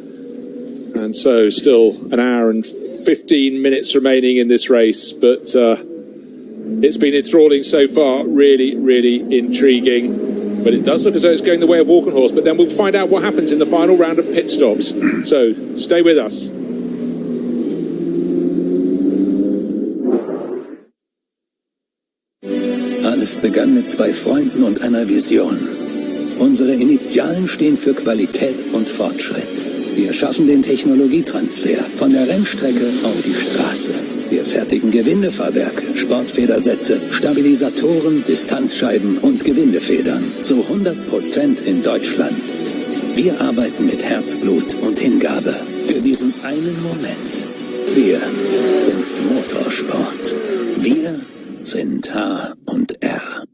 And so still an hour and 15 minutes remaining in this race, but it's been enthralling so far, really, really intriguing. But it does look as though it's going the way of Walkenhorst, but then we'll find out what happens in the final round of pit stops. So stay with us. Alles begann mit 2 Freunden und einer Vision. Unsere Initialen stehen für Qualität und Fortschritt. Wir schaffen den Technologietransfer von der Rennstrecke auf die Straße. Wir fertigen Gewindefahrwerke, Sportfedersätze, Stabilisatoren, Distanzscheiben und Gewindefedern zu 100% in Deutschland. Wir arbeiten mit Herzblut und Hingabe für diesen einen Moment. Wir sind Motorsport. Wir sind H&R.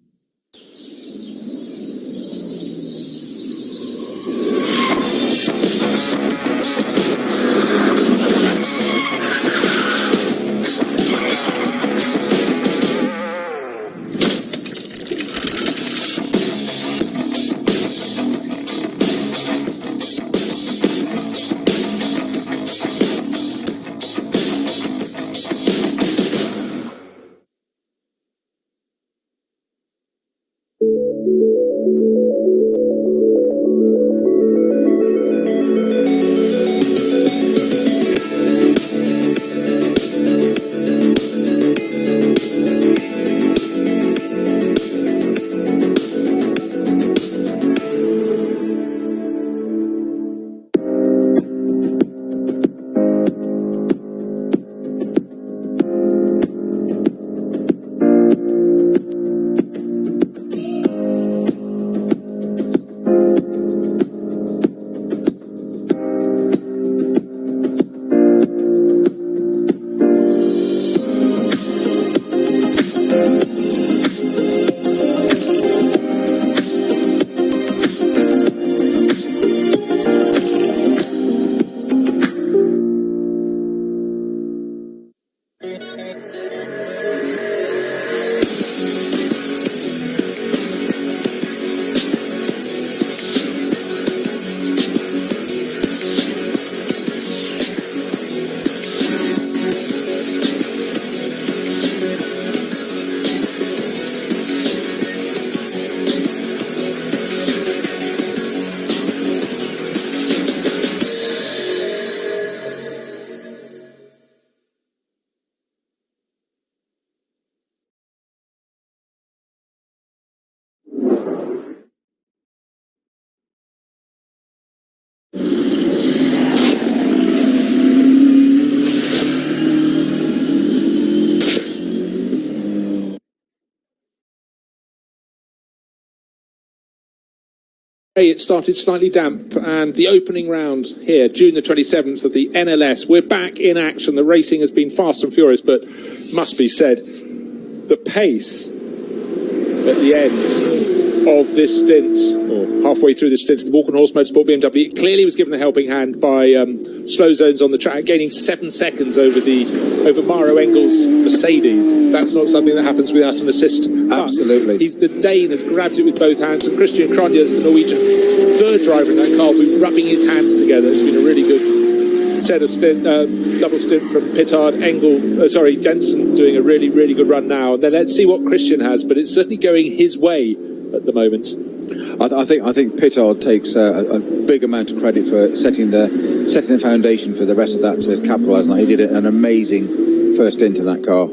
It started slightly damp, and the opening round here, June the 27th of the NLS. We're back in action. The racing has been fast and furious, but must be said, the pace at the end of this stint, or halfway through this stint, the Walk and Horse Motorsport BMW clearly was given a helping hand by slow zones on the track, gaining 7 seconds over Maro Engel's Mercedes. That's not something that happens without an assist. Absolutely. The Dane has grabbed it with both hands, and Christian Cronjes, the Norwegian third driver in that car, will be rubbing his hands together. It's been a really good set of double stint from Pittard, Jensen doing a really, really good run now. And then let's see what Christian has, but it's certainly going his way at the moment. I think Pittard takes a big amount of credit for setting the foundation for the rest of that to capitalise on. He did an amazing first stint in that car.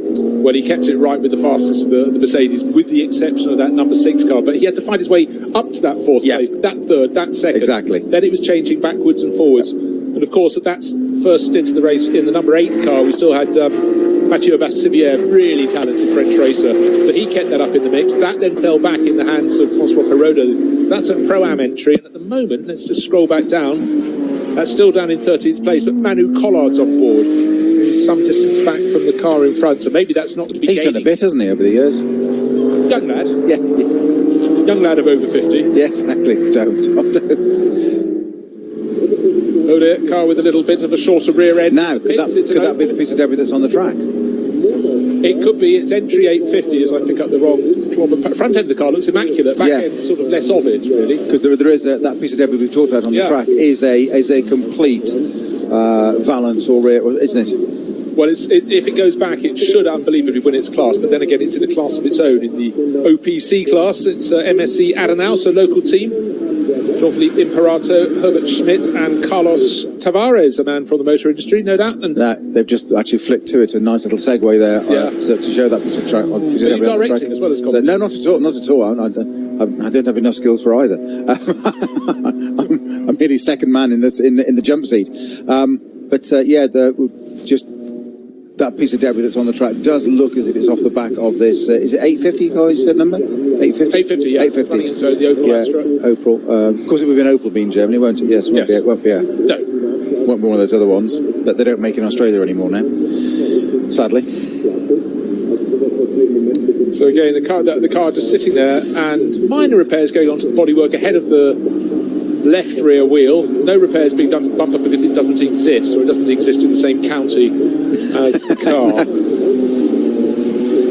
Well, he kept it right with the fastest, the Mercedes, with the exception of that number 6 car. But he had to find his way up to that fourth place, that third, that second. Exactly. Then it was changing backwards and forwards. And of course, at that first stint of the race in the number 8 car, we still had Mathieu Vassiviev, really talented French racer. So he kept that up in the mix. That then fell back in the hands of Francois Perraudin. That's a Pro-Am entry. And at the moment, let's just scroll back down. That's still down in 13th place, but Manu Collard's on board. He's some distance back from the car in front, so maybe that's not to be He's done a bit, hasn't he, over the years? Young lad. Yeah. Young lad of over 50. Yes, exactly. Don't. Oh dear, car with a little bit of a shorter rear end. Now, could that be the piece of debris that's on the track? It could be. It's entry 850 as I pick up the wrong. The front end of the car looks immaculate. Back end sort of less of it, really. Because there is that piece of debris we've talked about on the track is a complete valance or rear, isn't it? Well, if it goes back, it should unbelievably win its class. But then again, it's in a class of its own. In the OPC class, it's MSC Adenau, so local team. Jean-Philippe Imperato, Herbert Schmidt, and Carlos Tavares, a man from the motor industry, no doubt. And they've just actually flicked to it. A nice little segue there to show that piece of track. Are you directing as well as commentating? No, not at all. Not at all. I don't have enough skills for either. I'm nearly second man in the jump seat. Just that piece of debris that's on the track does look as if it's off the back of this. Is it 850 car? You said number 850. 850, yeah. 850. Running inside the Opel Astra. Opel. Of course, it would be an Opel being Germany, won't it? Yes. Won't be. No. Won't be one of those other ones, but they don't make in Australia anymore now. Sadly. So again, the car just sitting there, and minor repairs going on to the bodywork ahead of the left rear wheel. No repairs being done to the bumper because it doesn't exist, or it doesn't exist in the same county as the car.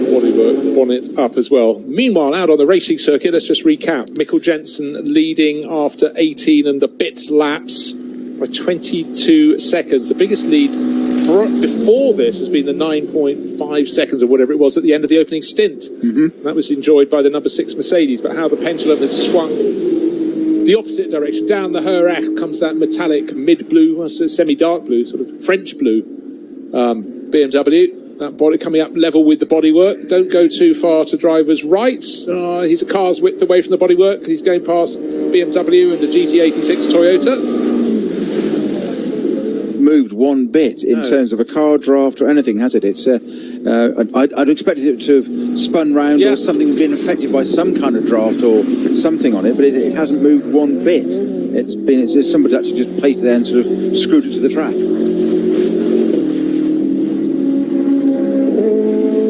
Bodywork, bonnet up as well. Meanwhile, out on the racing circuit, let's just recap. Mikkel Jensen leading after 18 and a bit laps by 22 seconds. The biggest lead before this has been the 9.5 seconds or whatever it was at the end of the opening stint. Mm-hmm. That was enjoyed by the number 6 Mercedes, but how the pendulum has swung the opposite direction. Down the Hurac comes that metallic mid-blue, semi-dark blue, sort of French blue BMW. That body coming up level with the bodywork. Don't go too far to driver's right. He's a car's width away from the bodywork. He's going past BMW and the GT86 Toyota. Moved one bit in terms of a car draft or anything, has it? It's I'd expected it to have spun round or something, been affected by some kind of draft or something on it, but it hasn't moved one bit. It's just somebody actually just placed it there and sort of screwed it to the track.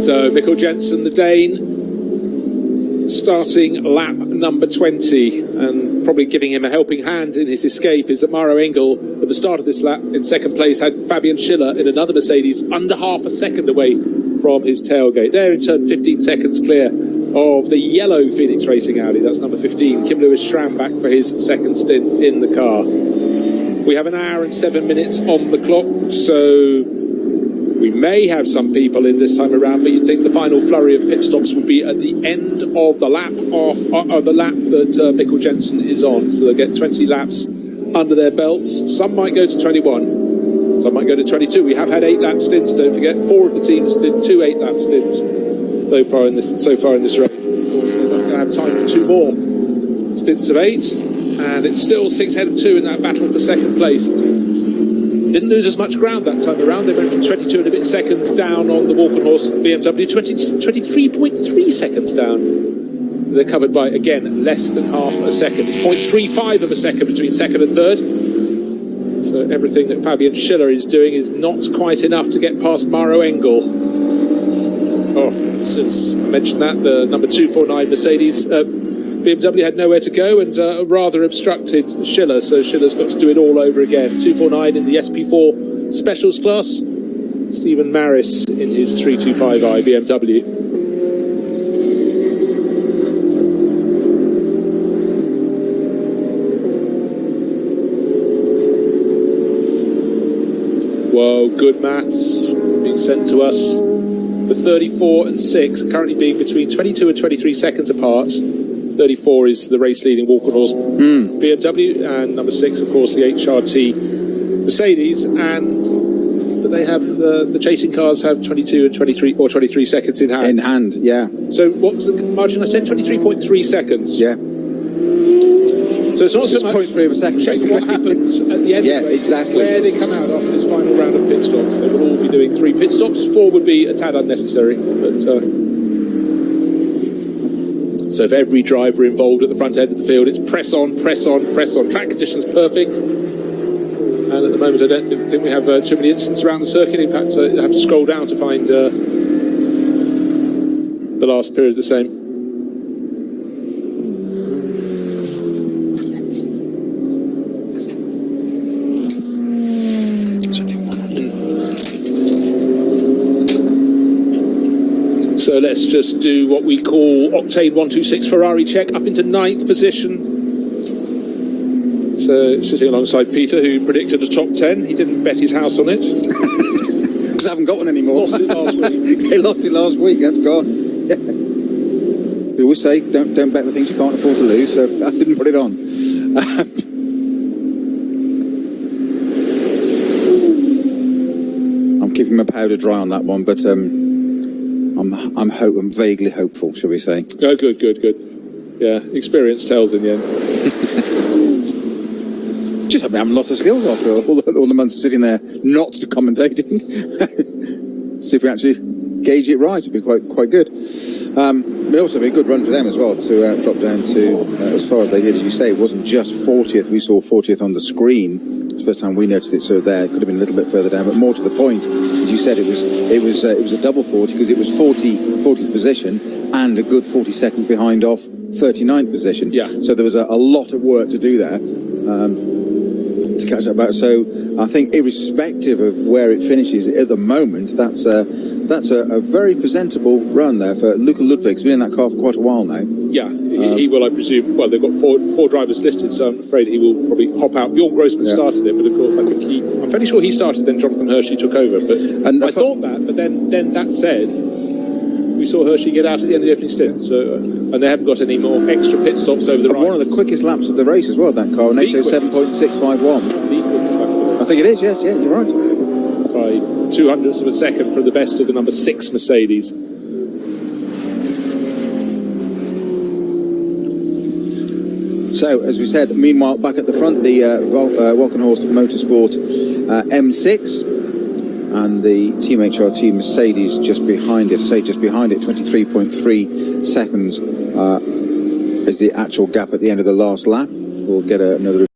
So Mikkel Jensen, the Dane, starting lap number 20, and probably giving him a helping hand in his escape is that Maro Engel, at the start of this lap, in second place, had Fabian Schiller in another Mercedes under half a second away from his tailgate. They're in turn 15 seconds clear of the yellow Phoenix Racing Audi. That's number 15, Kim Lewis Schramm, back for his second stint in the car. We have an hour and 7 minutes on the clock, so we may have some people in this time around, but you'd think the final flurry of pit stops would be at the end of the lap the lap that Mikkel Jensen is on. So they'll get 20 laps under their belts. Some might go to 21, some might go to 22. We have had 8 lap stints, don't forget. 4 of the teams did 2 8-lap stints so far in this race. Of course, they're not going to have time for 2 more stints of 8, and it's still 6 ahead of 2 in that battle for second place. Didn't lose as much ground that time around. They went from 22 and a bit seconds down on the Walk and Horse BMW, 23.3 seconds down They're covered by, again, less than half a second. It's 0.35 of a second between second and third. So everything that Fabian Schiller is doing is not quite enough to get past Maro Engel. Oh, since I mentioned that, the number 249 Mercedes BMW had nowhere to go and rather obstructed Schiller, so Schiller's got to do it all over again. 249 in the SP4 Specials class. Stephen Maris in his 325i BMW. Whoa, good maths being sent to us. The 34 and 6 are currently being between 22 and 23 seconds apart. 34 is the race-leading Walkenhorst BMW, and number 6, of course, the HRT Mercedes. But they have the chasing cars have 22 and 23 or 23 seconds in hand. In hand, yeah. So what was the margin I said? 23.3 seconds. Yeah. So it's not so much 0.3 of a second. what happens at the end. Yeah, of the race, exactly. Where they come out after this final round of pit stops. They will all be doing 3 pit stops. 4 would be a tad unnecessary, but. So if every driver involved at the front end of the field, it's press on, press on, press on. Track conditions perfect. And at the moment, I don't think we have too many incidents around the circuit. In fact, I have to scroll down to find the last period the same. So let's just do what we call Octane 126 Ferrari check, up into 9th position. So sitting alongside Peter, who predicted a top 10. He didn't bet his house on it. Because I haven't got one anymore. Lost it last week. They lost it last week, that's gone. Yeah. We always say, don't bet the things you can't afford to lose, so I didn't put it on. I'm keeping my powder dry on that one, but I'm vaguely hopeful, shall we say? Oh, good. Yeah, experience tells in the end. Just having lots of skills after all the months of sitting there not commentating. See if we actually gauge it right. It'd be quite good. But also be a good run for them as well to drop down to as far as they did. As you say, it wasn't just 40th. We saw 40th on the screen. It's the first time we noticed it. So there, it could have been a little bit further down, but more to the point, as you said, it was a double 40 because it was 40th position and a good 40 seconds behind off 39th position. Yeah. So there was a lot of work to do there. To catch up about. So I think irrespective of where it finishes at the moment, that's a very presentable run there for Luca Ludwig. He's been in that car for quite a while now. Yeah, he will, I presume. Well, they've got four drivers listed, so I'm afraid he will probably hop out. Bjorn Grossman started it, but of course, I think I'm fairly sure he started, then Jonathan Hershey took over. But I thought that, but then that said, we saw Hershey get out at the end of the opening stint, so and they haven't got any more extra pit stops over the ride. One of the quickest laps of the race as well, that car, an 807.651. I think it is, yes, yeah, you're right. By 200ths of a second from the best of the number 6 Mercedes. So, as we said, meanwhile, back at the front, the Walkenhorst Motorsport M6. And the Team HRT Mercedes just behind it. 23.3 seconds is the actual gap at the end of the last lap. We'll get another